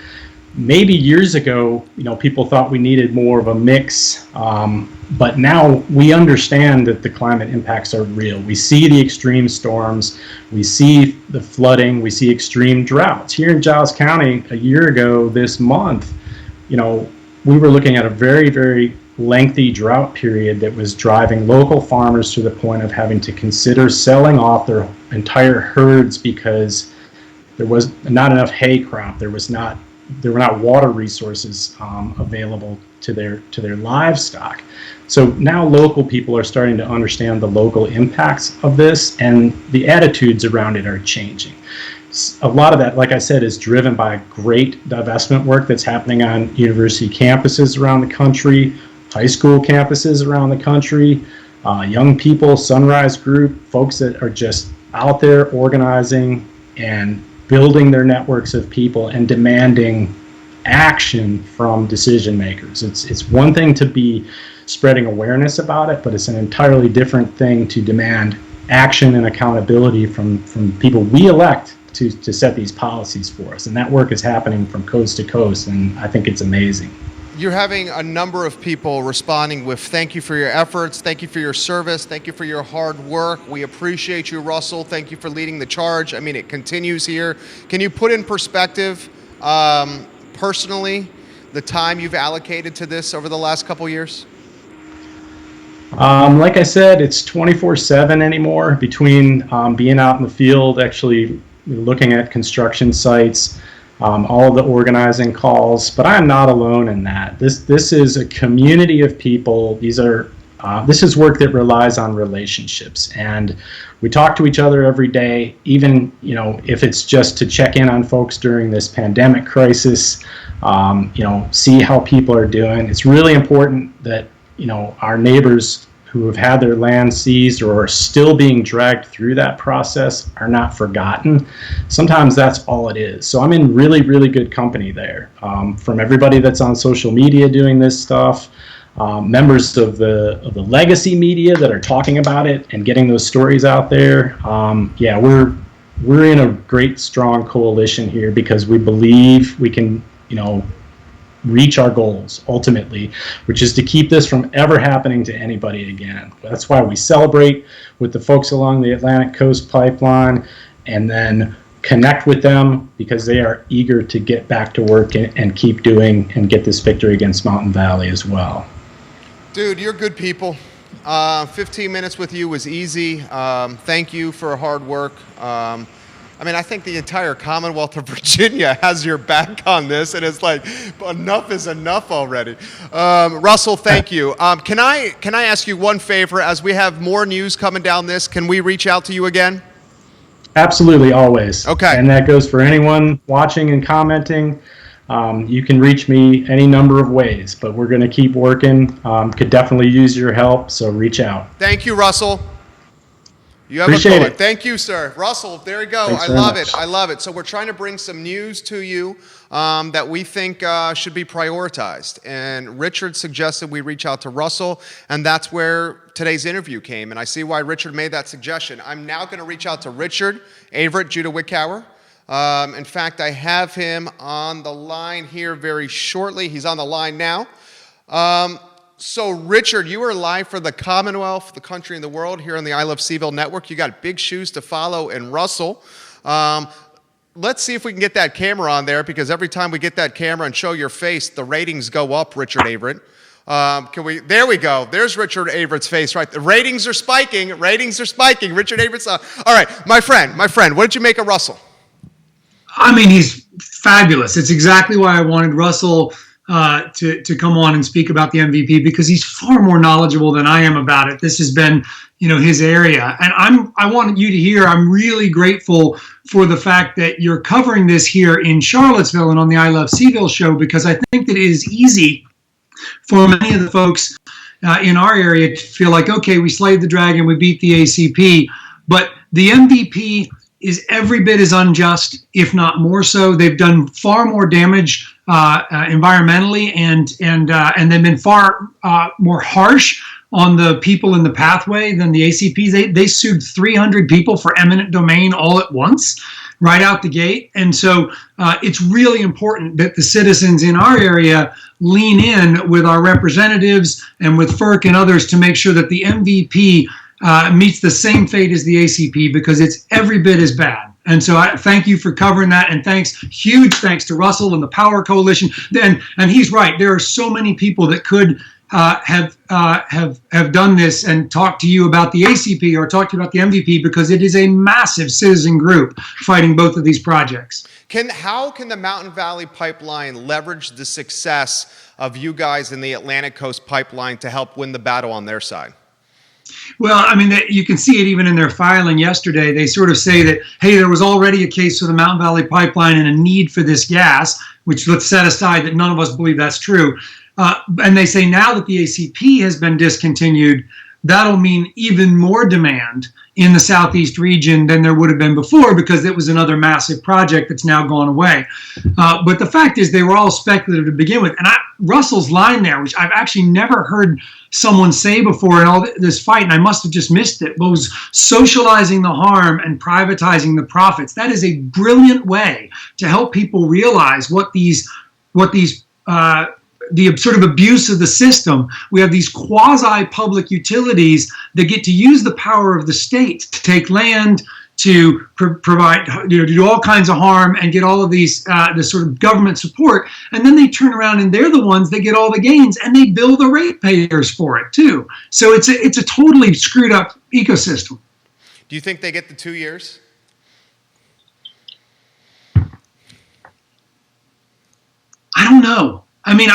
Maybe years ago, people thought we needed more of a mix, but now we understand that the climate impacts are real. We see the extreme storms, we see the flooding, we see extreme droughts. Here in Giles County, a year ago this month, we were looking at a very, very lengthy drought period that was driving local farmers to the point of having to consider selling off their entire herds because there was not enough hay crop. There were not water resources available to their livestock. So now local people are starting to understand the local impacts of this, and the attitudes around it are changing. A lot of that, like I said, is driven by great divestment work that's happening on university campuses around the country, high school campuses around the country, young people, Sunrise Group, folks that are just out there organizing and building their networks of people and demanding action from decision makers. It's one thing to be spreading awareness about it, but it's an entirely different thing to demand action and accountability from people we elect to set these policies for us. And that work is happening from coast to coast, and I think it's amazing. You're having a number of people responding with thank you for your efforts, thank you for your service, thank you for your hard work. We appreciate you, Russell. Thank you for leading the charge. I mean, it continues here. Can you put in perspective, personally, the time you've allocated to this over the last couple years? Like I said, it's 24/7 anymore between being out in the field, actually looking at construction sites, all of the organizing calls. But I'm not alone in that. This is a community of people. This is work that relies on relationships, and we talk to each other every day, even if it's just to check in on folks during this pandemic crisis, see how people are doing. It's really important that our neighbors who have had their land seized or are still being dragged through that process are not forgotten. Sometimes that's all it is. So I'm in really, really good company there, from everybody that's on social media doing this stuff, members of the legacy media that are talking about it and getting those stories out there. We're in a great, strong coalition here because we believe we can, reach our goals ultimately, which is to keep this from ever happening to anybody again. That's why we celebrate with the folks along the Atlantic Coast Pipeline and then connect with them because they are eager to get back to work and keep doing and get this victory against Mountain Valley as well. Dude, you're good people. 15 minutes with you was easy. Thank you for hard work. I think the entire Commonwealth of Virginia has your back on this, and it's like, enough is enough already. Russell, thank you. Can I ask you one favor? As we have more news coming down this, can we reach out to you again? Absolutely, always. Okay. And that goes for anyone watching and commenting. You can reach me any number of ways, but we're going to keep working. Could definitely use your help, so reach out. Thank you, Russell. You have Appreciate a it. Thank you, sir. Russell, there you go. Thanks I very love much. it. I love it. So we're trying to bring some news to you that we think should be prioritized. And Richard suggested we reach out to Russell, and that's where today's interview came. And I see why Richard made that suggestion. I'm now going to reach out to Richard Averitt, Judah Wickower. In fact, I have him on the line here very shortly. He's on the line now. So, Richard, you are live for the Commonwealth, the country, and the world here on the I Love CVille network. You got big shoes to follow. And Russell, let's see if we can get that camera on there, because every time we get that camera and show your face, the ratings go up, Richard Averitt. There we go. There's Richard Averitt's face, right? The ratings are spiking. Ratings are spiking. Richard Averitt's on. All right, my friend, what did you make of Russell? He's fabulous. It's exactly why I wanted Russell to come on and speak about the MVP, because he's far more knowledgeable than I am about it. This has been, his area. And I want you to hear, I'm really grateful for the fact that you're covering this here in Charlottesville and on the I Love CVille show, because I think that it is easy for many of the folks in our area to feel like, okay, we slayed the dragon, we beat the ACP, but the MVP is every bit as unjust, if not more so. They've done far more damage environmentally, and they've been far more harsh on the people in the pathway than the ACP. They sued 300 people for eminent domain all at once, right out the gate. And so it's really important that the citizens in our area lean in with our representatives and with FERC and others to make sure that the MVP meets the same fate as the ACP, because it's every bit as bad. And so I thank you for covering that, and huge thanks to Russell and the Power Coalition. And he's right. There are so many people that could have done this and talked to you about the ACP or talked to you about the MVP, because it is a massive citizen group fighting both of these projects. How can the Mountain Valley Pipeline leverage the success of you guys in the Atlantic Coast Pipeline to help win the battle on their side? Well, you can see it even in their filing yesterday. They sort of say that, hey, there was already a case for the Mountain Valley Pipeline and a need for this gas, which let's set aside that none of us believe that's true. And they say now that the ACP has been discontinued, that'll mean even more demand in the southeast region than there would have been before, because it was another massive project that's now gone away. But the fact is, they were all speculative to begin with. And Russell's line there, which I've actually never heard someone say before in all this fight, and I must have just missed it, was socializing the harm and privatizing the profits. That is a brilliant way to help people realize the sort of abuse of the system. We have these quasi-public utilities that get to use the power of the state to take land, to provide, to do all kinds of harm and get all of these, this sort of government support. And then they turn around and they're the ones that get all the gains, and they bill the ratepayers for it too. So it's a totally screwed up ecosystem. Do you think they get the 2 years? I don't know. I mean,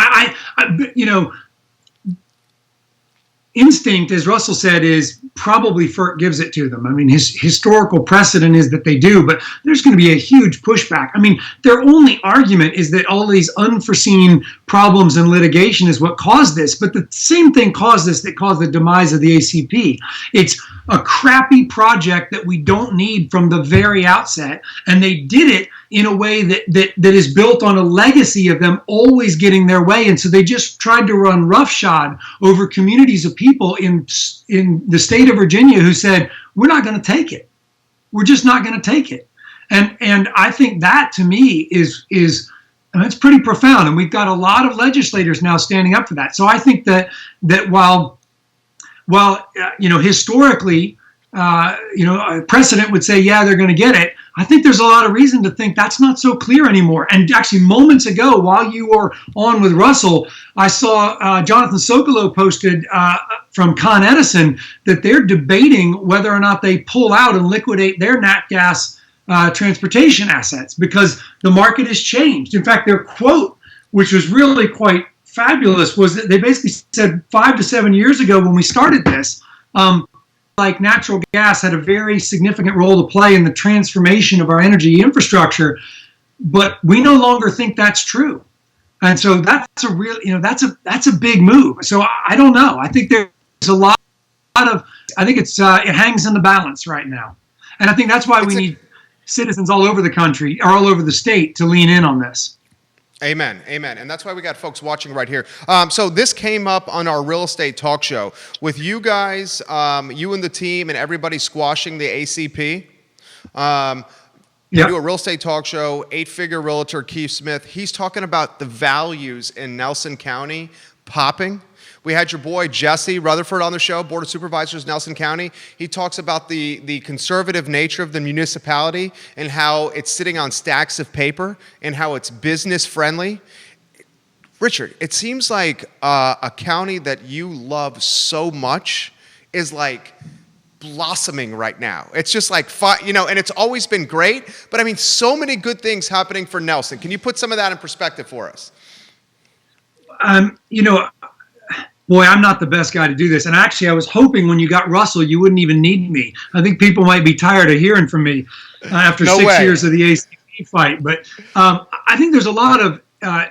instinct, as Russell said, is probably FERC gives it to them. I mean, his historical precedent is that they do, but there's going to be a huge pushback. I mean, their only argument is that all these unforeseen problems and litigation is what caused this, but the same thing caused this that caused the demise of the ACP. It's a crappy project that we don't need from the very outset, and they did it in a way that is built on a legacy of them always getting their way. And so they just tried to run roughshod over communities of people in the state of Virginia who said, we're not going to take it. We're just not going to take it. And I think that, to me, is it's pretty profound. And we've got a lot of legislators now standing up for that. So I think that while historically, a precedent would say, yeah, they're going to get it. I think there's a lot of reason to think that's not so clear anymore. And actually, moments ago, while you were on with Russell, I saw Jonathan Sokolow posted from Con Edison that they're debating whether or not they pull out and liquidate their nat gas transportation assets because the market has changed. In fact, their quote, which was really quite fabulous, was that they basically said 5 to 7 years ago when we started this, like natural gas had a very significant role to play in the transformation of our energy infrastructure, but we no longer think that's true. And so that's a real, that's a big move. So I don't know. I think there's a lot of, I think it hangs in the balance right now. And I think that's why we need citizens all over the country or all over the state to lean in on this. Amen. Amen. And that's why we got folks watching right here. So this came up on our real estate talk show with you guys, you and the team and everybody squashing the ACP. We do a real estate talk show, 8-figure realtor Keith Smith. He's talking about the values in Nelson County popping. We had your boy Jesse Rutherford on the show, Board of Supervisors, Nelson County. He talks about the conservative nature of the municipality and how it's sitting on stacks of paper and how it's business friendly. Richard, it seems like a county that you love so much is like blossoming right now. It's just like, and it's always been great, but I mean, so many good things happening for Nelson. Can you put some of that in perspective for us? Boy, I'm not the best guy to do this. And actually, I was hoping when you got Russell, you wouldn't even need me. I think people might be tired of hearing from me after 6 years of the ACP fight. But I think there's a lot of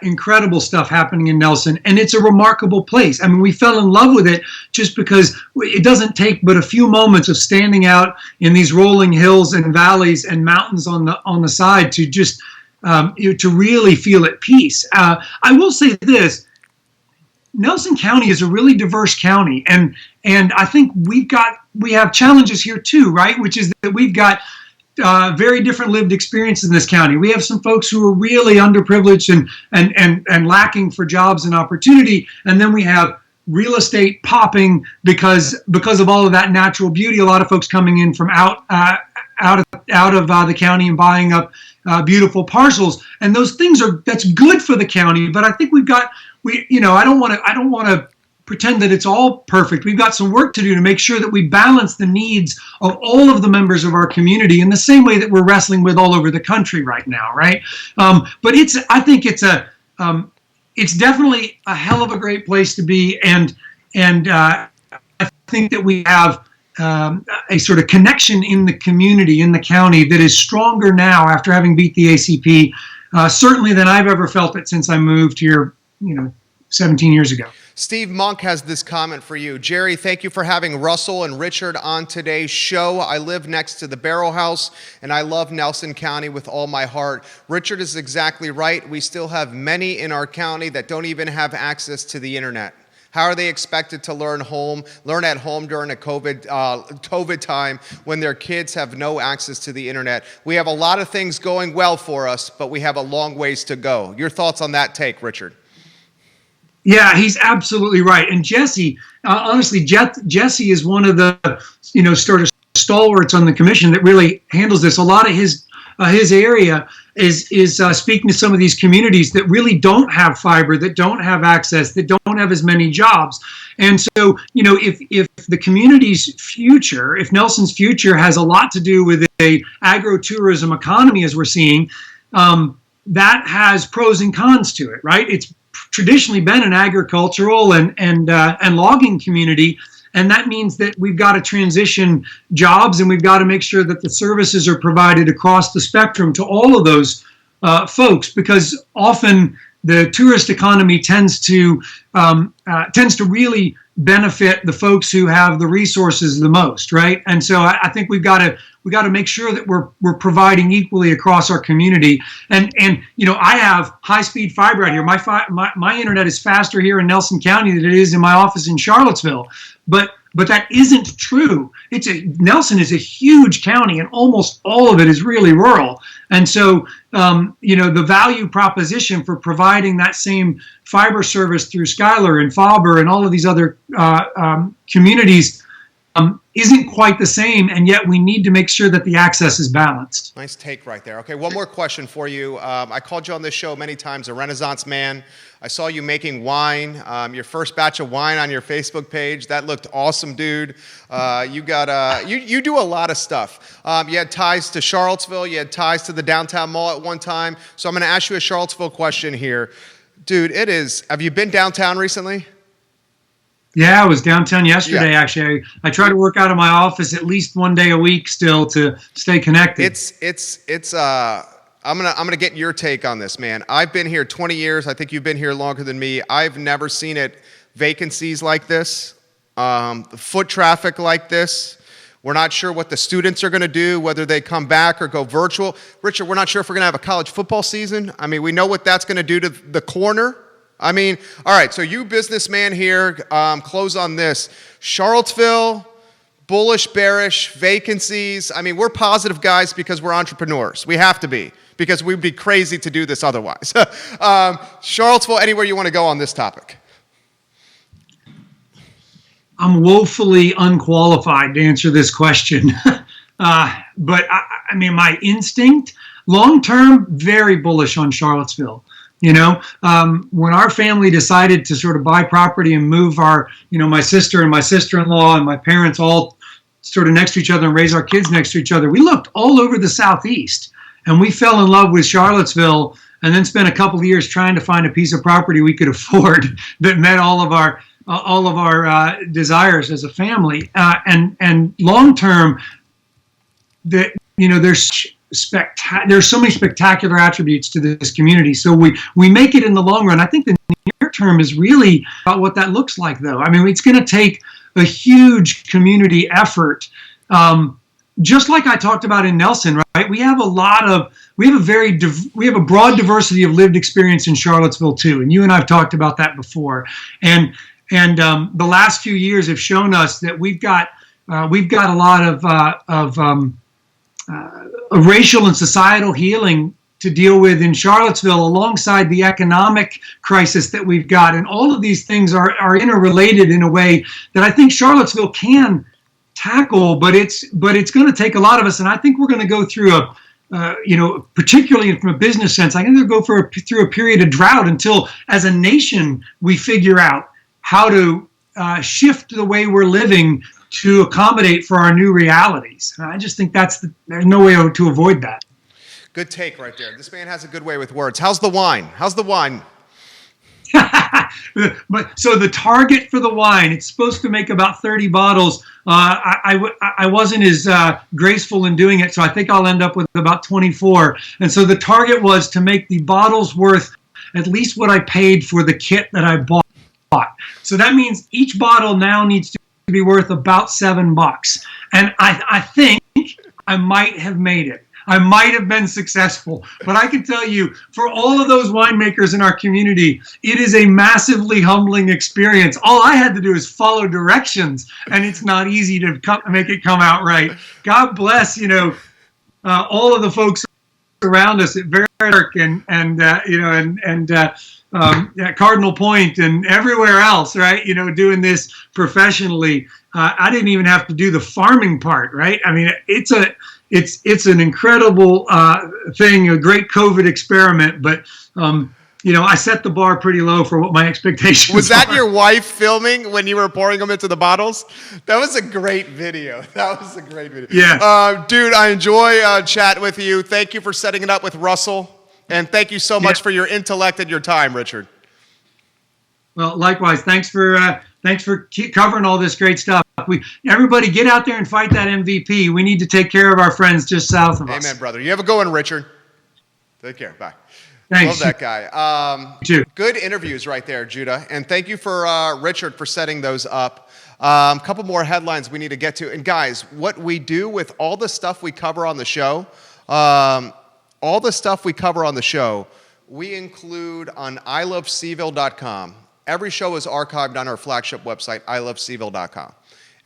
incredible stuff happening in Nelson, and it's a remarkable place. I mean, we fell in love with it just because it doesn't take but a few moments of standing out in these rolling hills and valleys and mountains on the side to just to really feel at peace. I will say this. Nelson County is a really diverse county, and I think we have challenges here too, right? Which is that we've got very different lived experiences in this county. We have some folks who are really underprivileged and lacking for jobs and opportunity, and then we have real estate popping because of all of that natural beauty. A lot of folks coming in from out of the county and buying up beautiful parcels, and those things that's good for the county. But I think I don't want to pretend that it's all perfect. We've got some work to do to make sure that we balance the needs of all of the members of our community in the same way that we're wrestling with all over the country right now, right? But I think it's definitely a hell of a great place to be, and I think that we have a sort of connection in the community, in the county, that is stronger now after having beat the ACP, certainly than I've ever felt it since I moved here, 17 years ago. Steve Monk has this comment for you. Jerry, thank you for having Russell and Richard on today's show. I live next to the Barrel House, and I love Nelson County with all my heart. Richard is exactly right. We still have many in our county that don't even have access to the internet. How are they expected to learn at home during a COVID time when their kids have no access to the internet? We have a lot of things going well for us, but we have a long ways to go. Your thoughts on that take, Richard? Yeah, he's absolutely right. And Jesse, honestly, Jesse is one of the, sort of stalwarts on the commission that really handles this. A lot of his area is speaking to some of these communities that really don't have fiber, that don't have access, that don't have as many jobs. And so, if the community's future, if Nelson's future has a lot to do with a agro-tourism economy, as we're seeing, that has pros and cons to it, right? It's traditionally been an agricultural and logging community. And that means that we've got to transition jobs, and we've got to make sure that the services are provided across the spectrum to all of those folks, because often the tourist economy tends to really benefit the folks who have the resources the most, right? And so I think we got to make sure that we're providing equally across our community. And I have high-speed fiber out here. My internet is faster here in Nelson County than it is in my office in Charlottesville. But that isn't true. Nelson is a huge county, and almost all of it is really rural. And so, the value proposition for providing that same fiber service through Schuyler and Faber and all of these other communities isn't quite the same, and yet we need to make sure that the access is balanced. Nice take right there. Okay, one more question for you. I called you on this show many times, a Renaissance man. I saw you making wine, your first batch of wine on your Facebook page. That looked awesome, dude. You do a lot of stuff. You had ties to Charlottesville. You had ties to the downtown mall at one time. So I'm going to ask you a Charlottesville question here. Dude, have you been downtown recently? Yeah, I was downtown yesterday, actually. I try to work out of my office at least one day a week still to stay connected. I'm gonna get your take on this, man. I've been here 20 years. I think you've been here longer than me. I've never seen vacancies like this, foot traffic like this. We're not sure what the students are gonna do, whether they come back or go virtual. Richard, we're not sure if we're gonna have a college football season. I mean, we know what that's gonna do to the corner. I mean, all right, so you businessman here, close on this. Charlottesville, bullish, bearish, vacancies. I mean, we're positive guys because we're entrepreneurs. We have to be, because we'd be crazy to do this otherwise. Charlottesville, anywhere you want to go on this topic. I'm woefully unqualified to answer this question. But I mean, my instinct, long-term, very bullish on Charlottesville. When our family decided to sort of buy property and move my sister and my sister-in-law and my parents all sort of next to each other and raise our kids next to each other, we looked all over the Southeast, and we fell in love with Charlottesville, and then spent a couple of years trying to find a piece of property we could afford that met all of our desires as a family. And long-term, there's so many spectacular attributes to this community. So we make it in the long run. I think the near term is really about what that looks like, though. I mean, it's going to take a huge community effort. Just like I talked about in Nelson, right? We have a broad diversity of lived experience in Charlottesville too. And you and I've talked about that before. And the last few years have shown us that we've got a lot of racial and societal healing to deal with in Charlottesville, alongside the economic crisis that we've got. And all of these things are interrelated in a way that I think Charlottesville can tackle, but it's going to take a lot of us. And I think we're going to go through particularly from a business sense, I think they'll go through a period of drought until, as a nation, we figure out how to shift the way we're living to accommodate for our new realities. And I just think there's no way to avoid that. Good take right there. This man has a good way with words. How's the wine? But so the target for the wine, it's supposed to make about 30 bottles. I wasn't as graceful in doing it, so I think I'll end up with about 24. And so the target was to make the bottles worth at least what I paid for the kit that I bought. So that means each bottle now needs to be worth about $7. And I think I might have made it. I might have been successful, but I can tell you, for all of those winemakers in our community, it is a massively humbling experience. All I had to do is follow directions, and it's not easy to make it come out right. God bless, all of the folks around us at Averitt and Cardinal Point and everywhere else, right? Doing this professionally. I didn't even have to do the farming part, right? I mean, it's an incredible thing, a great COVID experiment, but I set the bar pretty low for what my expectations were. Was that your wife filming when you were pouring them into the bottles? That was a great video. Yeah. Dude, I enjoy chatting with you. Thank you for setting it up with Russell. And thank you so much Yeah. for your intellect and your time, Richard. Well, likewise. Thanks for covering all this great stuff. Everybody get out there and fight that MVP. We need to take care of our friends just south of us. Amen, brother. You have a good one, Richard. Take care. Bye. Thanks. Love that guy. You too. Good interviews right there, Judah. And thank you for Richard for setting those up. A couple more headlines we need to get to. And guys, what we do with all the stuff we cover on the show, we include on ilovecville.com. Every show is archived on our flagship website, ilovecville.com.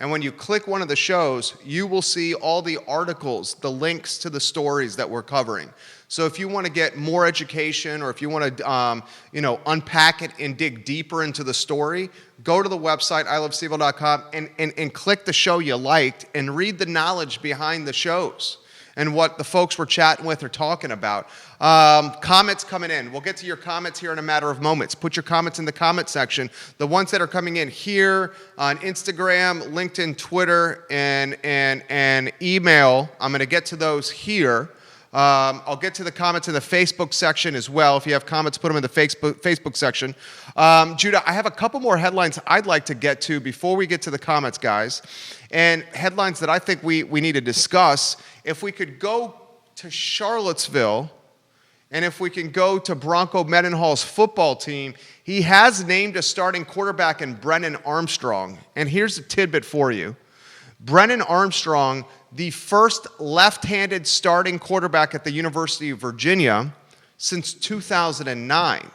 And when you click one of the shows, you will see all the articles, the links to the stories that we're covering. So if you want to get more education, or if you want to, unpack it and dig deeper into the story, go to the website, ilovecville.com, and click the show you liked and read the knowledge behind the shows and what the folks we're chatting with are talking about. Comments coming in. We'll get to your comments here in a matter of moments. Put your comments in the comment section. The ones that are coming in here on Instagram, LinkedIn, Twitter, and email, I'm going to get to those here. I'll get to the comments in the Facebook section as well. If you have comments, put them in the Facebook section. Judah, I have a couple more headlines I'd like to get to before we get to the comments, guys. And headlines that I think we need to discuss. If we could go to Charlottesville, and if we can go to Bronco Mendenhall's football team, he has named a starting quarterback in Brennan Armstrong. And here's a tidbit for you. Brennan Armstrong, the first left-handed starting quarterback at the University of Virginia since 2009.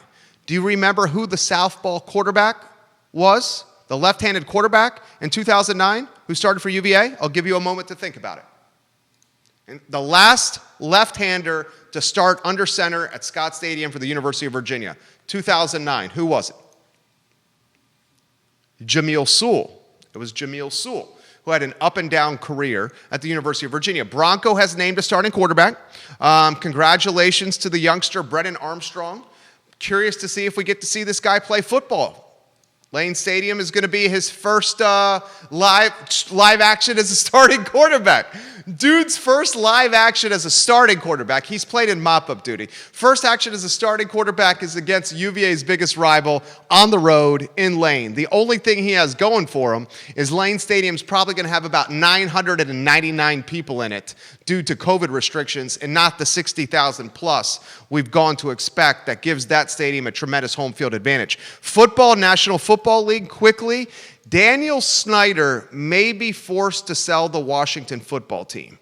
Do you remember who the Southpaw quarterback was? The left-handed quarterback in 2009 who started for UVA? I'll give you a moment to think about it. And the last left-hander to start under center at Scott Stadium for the University of Virginia, 2009. Who was it? Jameel Sewell. It was Jameel Sewell, who had an up-and-down career at the University of Virginia. Bronco has named a starting quarterback. Congratulations to the youngster, Brennan Armstrong. Curious to see if we get to see this guy play football. Lane Stadium is going to be his first live action as a starting quarterback. Dude's first live action as a starting quarterback. He's played in mop-up duty. First action as a starting quarterback is against UVA's biggest rival on the road in Lane. The only thing he has going for him is Lane Stadium's probably going to have about 999 people in it due to COVID restrictions, and not the 60,000 plus we've gone to expect. That gives that stadium a tremendous home field advantage. Football, National Football League, quickly. Daniel Snyder may be forced to sell the Washington football team.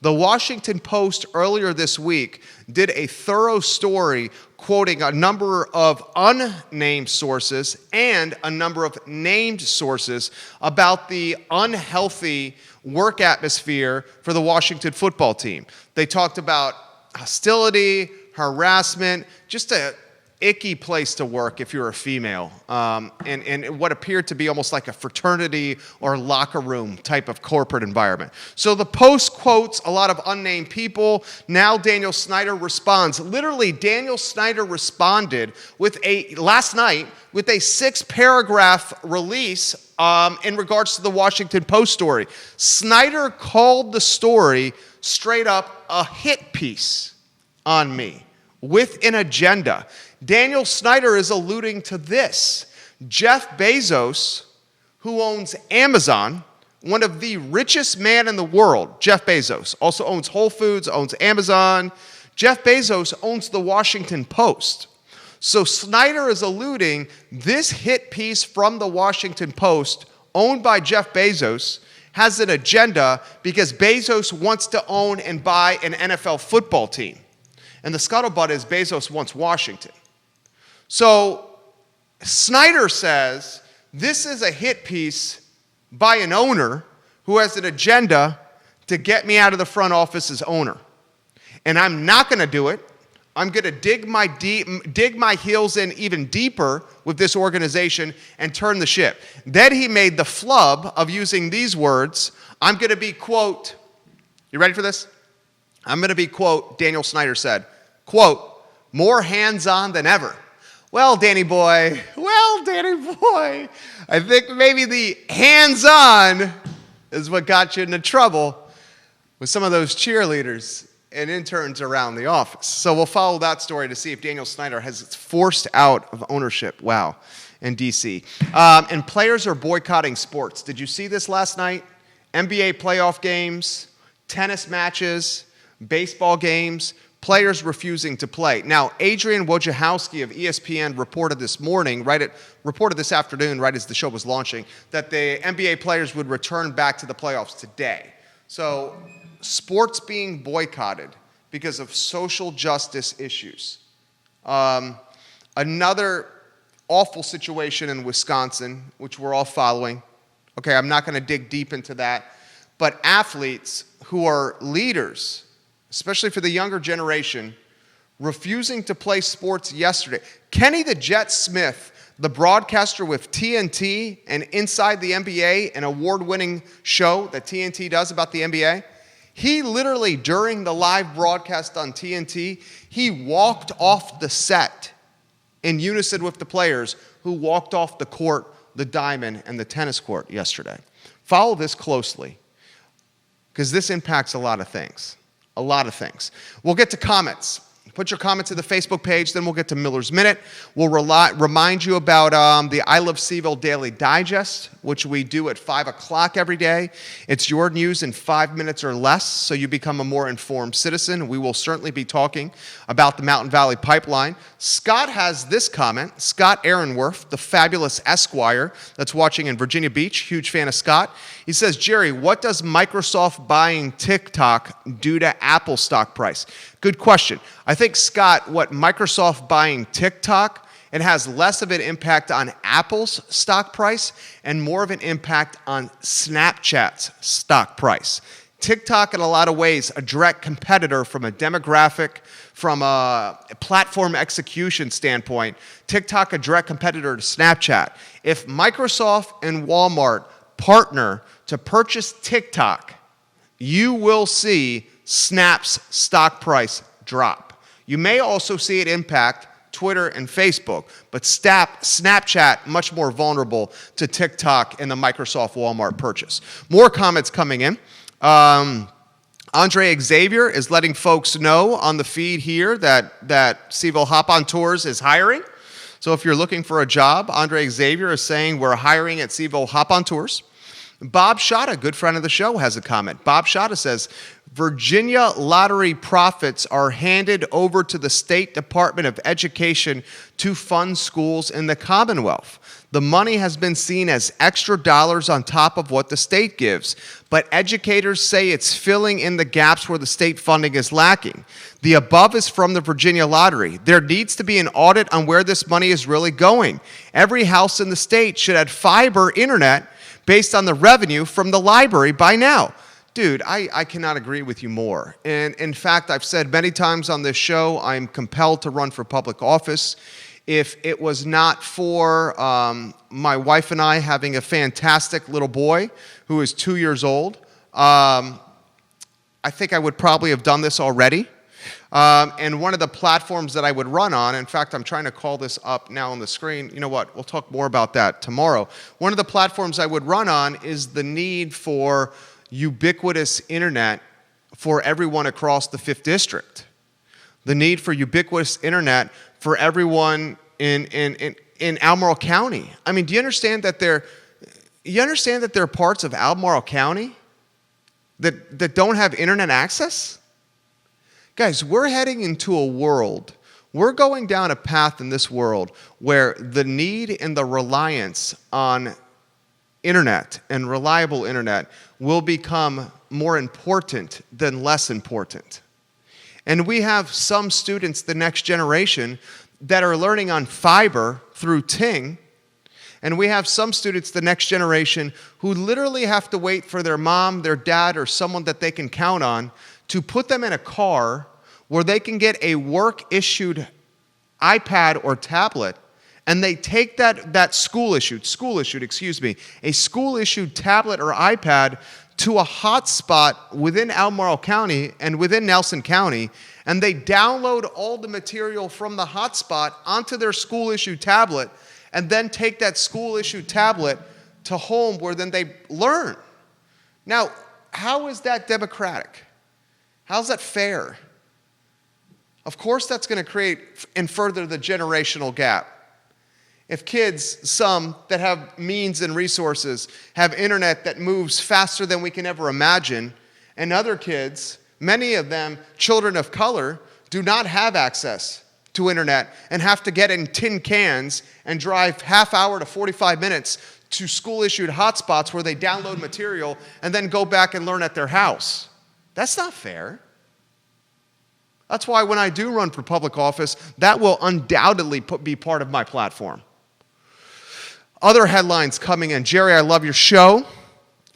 The Washington Post earlier this week did a thorough story quoting a number of unnamed sources and a number of named sources about the unhealthy work atmosphere for the Washington football team. They talked about hostility, harassment, just a icky place to work if you're a female, and what appeared to be almost like a fraternity or locker room type of corporate environment. So the Post quotes a lot of unnamed people. Now Daniel Snyder responds. Literally, Daniel Snyder responded last night with a 6-paragraph release in regards to the Washington Post story. Snyder called the story straight up a hit piece on me with an agenda. Daniel Snyder is alluding to this. Jeff Bezos, who owns Amazon, one of the richest men in the world, Jeff Bezos, also owns Whole Foods, owns Amazon. Jeff Bezos owns the Washington Post. So Snyder is alluding this hit piece from the Washington Post, owned by Jeff Bezos, has an agenda because Bezos wants to own and buy an NFL football team. And the scuttlebutt is Bezos wants Washington. So Snyder says this is a hit piece by an owner who has an agenda to get me out of the front office as owner. And I'm not going to do it. I'm going to dig my heels in even deeper with this organization and turn the ship. Then he made the flub of using these words. I'm going to be, quote, you ready for this? I'm going to be, quote, Daniel Snyder said, quote, more hands-on than ever. Well, Danny boy, I think maybe the hands-on is what got you into trouble with some of those cheerleaders and interns around the office. So we'll follow that story to see if Daniel Snyder has it forced out of ownership. Wow. In D.C. And players are boycotting sports. Did you see this last night? NBA playoff games, tennis matches, baseball games, players refusing to play. Now, Adrian Wojciechowski of ESPN reported this afternoon, right as the show was launching, that the NBA players would return back to the playoffs today. So, sports being boycotted because of social justice issues. Another awful situation in Wisconsin, which we're all following. Okay, I'm not going to dig deep into that. But athletes who are leaders, especially for the younger generation, refusing to play sports yesterday. Kenny the Jet Smith, the broadcaster with TNT and Inside the NBA, an award-winning show that TNT does about the NBA, he literally, during the live broadcast on TNT, he walked off the set in unison with the players who walked off the court, the diamond, and the tennis court yesterday. Follow this closely, because this impacts a lot of things. A lot of things. We'll get to comments. Put your comments in the Facebook page, then we'll get to Miller's Minute. We'll remind you about the I Love CVille Daily Digest, which we do at 5 o'clock every day. It's your news in 5 minutes or less, so you become a more informed citizen. We will certainly be talking about the Mountain Valley Pipeline. Scott has this comment. Scott Aaronworth, the fabulous Esquire that's watching in Virginia Beach, huge fan of Scott. He says, Jerry, what does Microsoft buying Tick-Tock do to Apple stock price? Good question. I think, Scott, what Microsoft buying Tick-Tock, it has less of an impact on Apple's stock price and more of an impact on Snapchat's stock price. Tick-Tock, in a lot of ways, a direct competitor from a demographic, from a platform execution standpoint. Tick-Tock, a direct competitor to Snapchat. If Microsoft and Walmart partner to purchase Tick-Tock, you will see Snap's stock price drop. You may also see it impact Twitter and Facebook, but Snapchat much more vulnerable to Tick-Tock and the Microsoft Walmart purchase. More comments coming in. Andre Xavier is letting folks know on the feed here that CVille Hop on Tours is hiring. So if you're looking for a job, Andre Xavier is saying we're hiring at CVille Hop on Tours. Bob Shada, good friend of the show, has a comment. Bob Shada says, Virginia lottery profits are handed over to the State Department of Education to fund schools in the Commonwealth. The money has been seen as extra dollars on top of what the state gives, but educators say it's filling in the gaps where the state funding is lacking. The above is from the Virginia Lottery. There needs to be an audit on where this money is really going. Every house in the state should have fiber internet based on the revenue from the library by now. Dude, I cannot agree with you more. And in fact, I've said many times on this show, I'm compelled to run for public office. If it was not for my wife and I having a fantastic little boy who is 2 years old, I think I would probably have done this already. And one of the platforms that I would run on, in fact, I'm trying to call this up now on the screen. You know what? We'll talk more about that tomorrow. One of the platforms I would run on is the need for ubiquitous internet for everyone across the 5th District. The need for ubiquitous internet for everyone in Albemarle County. I mean, do you understand that there are parts of Albemarle County that don't have internet access? Guys, we're heading into a world, we're going down a path in this world where the need and the reliance on internet and reliable internet will become more important than less important. And we have some students, the next generation, that are learning on fiber through Ting. And we have some students, the next generation, who literally have to wait for their mom, their dad, or someone that they can count on to put them in a car where they can get a work-issued iPad or tablet, and they take that school-issued tablet or iPad to a hotspot within Albemarle County and within Nelson County, and they download all the material from the hotspot onto their school-issued tablet, and then take that school-issued tablet to home where then they learn. Now, how is that democratic? How's that fair? Of course that's going to create and further the generational gap. If kids, some that have means and resources, have internet that moves faster than we can ever imagine, and other kids, many of them children of color, do not have access to internet and have to get in tin cans and drive half hour to 45 minutes to school-issued hotspots where they download material and then go back and learn at their house. That's not fair. That's why when I do run for public office, that will undoubtedly be part of my platform. Other headlines coming in. Jerry, I love your show.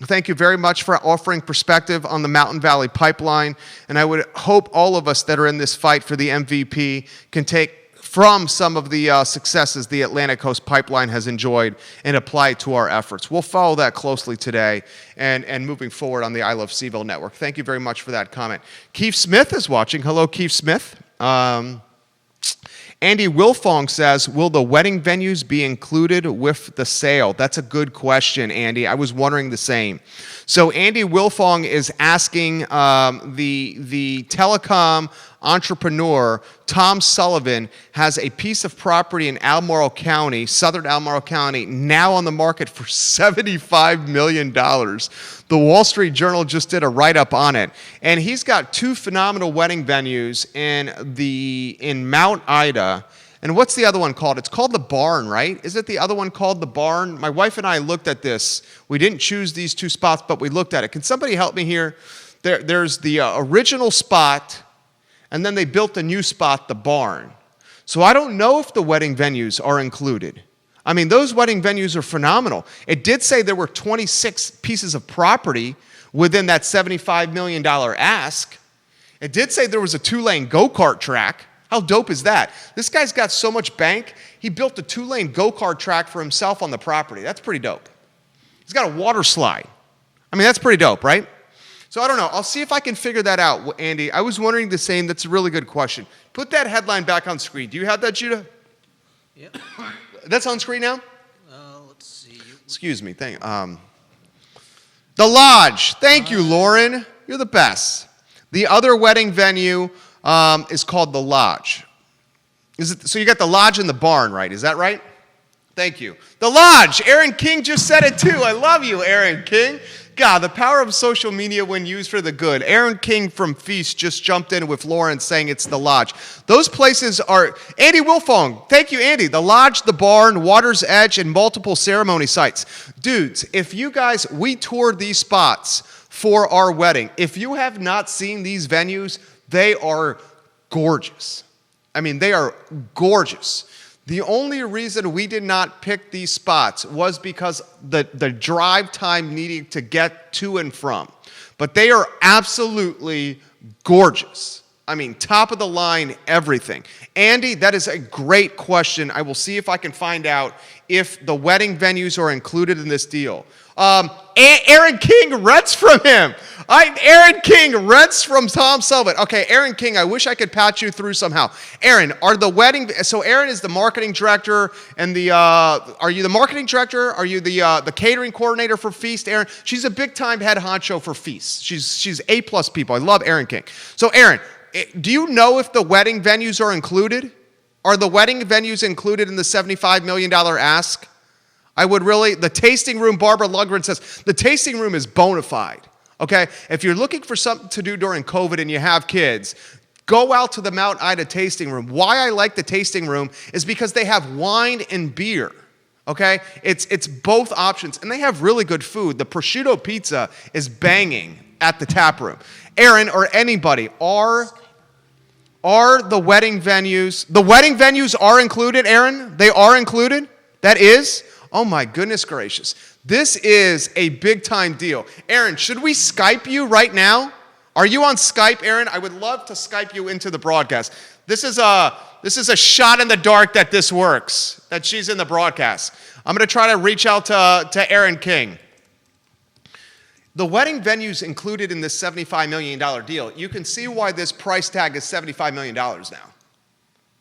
Thank you very much for offering perspective on the Mountain Valley Pipeline. And I would hope all of us that are in this fight for the MVP can take from some of the successes the Atlantic Coast Pipeline has enjoyed and apply it to our efforts. We'll follow that closely today and moving forward on the I Love CVille network. Thank you very much for that comment. Keith Smith is watching. Hello, Keith Smith. Andy Wilfong says, will the wedding venues be included with the sale? That's a good question, Andy. I was wondering the same. So Andy Wilfong is asking the telecom entrepreneur, Tom Sullivan, has a piece of property in Albemarle County, southern Albemarle County, now on the market for $75 million. The Wall Street Journal just did a write-up on it. And he's got two phenomenal wedding venues in Mount Ida. And what's the other one called? It's called The Barn, right? Is it the other one called The Barn? My wife and I looked at this. We didn't choose these two spots, but we looked at it. Can somebody help me here? There's the original spot, and then they built a new spot, The Barn. So I don't know if the wedding venues are included. I mean, those wedding venues are phenomenal. It did say there were 26 pieces of property within that $75 million ask. It did say there was a 2-lane go-kart track. How dope is that? This guy's got so much bank, he built a 2-lane go-kart track for himself on the property. That's pretty dope. He's got a water slide. I mean, that's pretty dope, right? So I don't know. I'll see if I can figure that out, Andy. I was wondering the same. That's a really good question. Put that headline back on screen. Do you have that, Judah? Yep. That's on screen now? Let's see. Excuse me. The Lodge. Thank you, Lauren. You're the best. The other wedding venue is called The Lodge. So you got The Lodge and The Barn, right? Is that right? Thank you. The Lodge. Aaron King just said it too. I love you, Aaron King. God, the power of social media when used for the good. Aaron King from Feast just jumped in with Lauren saying it's The Lodge. Those places are, Andy Wilfong, thank you, Andy. The Lodge, The Barn, Water's Edge, and multiple ceremony sites. Dudes, if you guys, we toured these spots for our wedding. If you have not seen these venues, they are gorgeous. I mean, they are gorgeous. The only reason we did not pick these spots was because the drive time needing to get to and from. But they are absolutely gorgeous. I mean, top of the line, everything. Andy, that is a great question. I will see if I can find out if the wedding venues are included in this deal. Aaron King rents from him. Aaron King rents from Tom Sullivan. Okay, Aaron King, I wish I could patch you through somehow. Aaron, so Aaron is the marketing director and are you the marketing director? Are you the catering coordinator for Feast, Aaron? She's a big time head honcho for Feast. She's A+ people. I love Aaron King. So Aaron, do you know if the wedding venues are included? Are the wedding venues included in the $75 million ask? The tasting room, Barbara Lundgren says, the tasting room is bona fide, okay? If you're looking for something to do during COVID and you have kids, go out to the Mount Ida tasting room. Why I like the tasting room is because they have wine and beer, okay? It's both options, and they have really good food. The prosciutto pizza is banging at the tap room. Aaron, or anybody, are the wedding venues are included, Aaron? They are included? That is? Oh my goodness gracious. This is a big time deal. Aaron, should we Skype you right now? Are you on Skype, Aaron? I would love to Skype you into the broadcast. This is a shot in the dark that this works, that she's in the broadcast. I'm going to try to reach out to Aaron King. The wedding venues included in this $75 million deal, you can see why this price tag is $75 million now.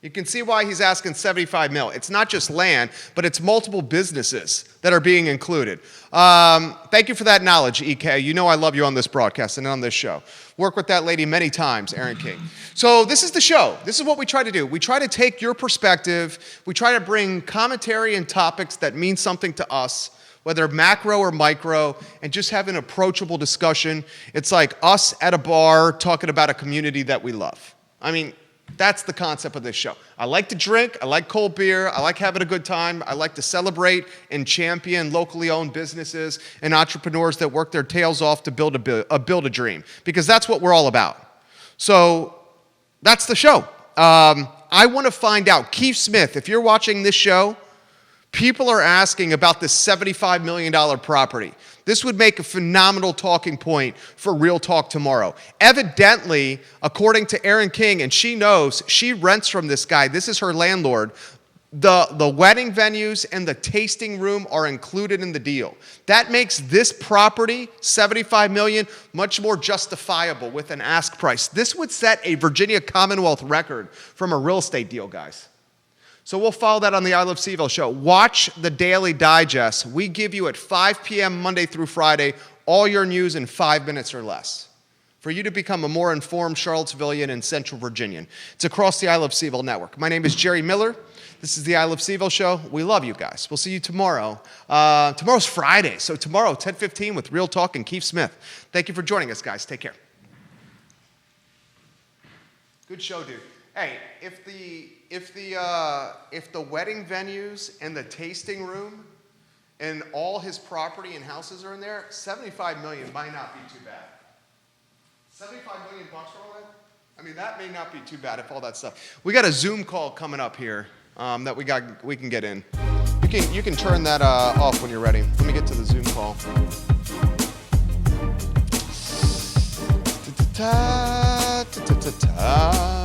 You can see why he's asking 75 mil. It's not just land, but it's multiple businesses that are being included. Thank you for that knowledge, EK. You know I love you on this broadcast and on this show. Worked with that lady many times, Erin King. So this is the show. This is what we try to do. We try to take your perspective. We try to bring commentary and topics that mean something to us, whether macro or micro, and just have an approachable discussion. It's like us at a bar talking about a community that we love. I mean, that's the concept of this show. I like to drink. I like cold beer. I like having a good time. I like to celebrate and champion locally owned businesses and entrepreneurs that work their tails off to build a dream, because that's what we're all about. So that's the show. I want to find out, Keith Smith, if you're watching this show, people are asking about this $75 million property. This would make a phenomenal talking point for Real Talk tomorrow. Evidently, according to Erin King, and she knows, she rents from this guy. This is her landlord. The wedding venues and the tasting room are included in the deal. That makes this property, $75 million, much more justifiable with an ask price. This would set a Virginia Commonwealth record from a real estate deal, guys. So we'll follow that on the I Love CVille show. Watch the Daily Digest. We give you at 5 p.m. Monday through Friday all your news in 5 minutes or less for you to become a more informed Charlottesvillian and Central Virginian. It's across the I Love CVille network. My name is Jerry Miller. This is the I Love CVille show. We love you guys. We'll see you tomorrow. Tomorrow's Friday, so tomorrow, 10:15 with Real Talk and Keith Smith. Thank you for joining us, guys. Take care. Good show, dude. Hey, if the wedding venues and the tasting room and all his property and houses are in there, 75 million might not be too bad. 75 million bucks for all that? I mean, that may not be too bad if all that stuff. We got a Zoom call coming up here that we can get in. You can turn that off when you're ready. Let me get to the Zoom call. Ta-ta-ta, ta-ta-ta-ta.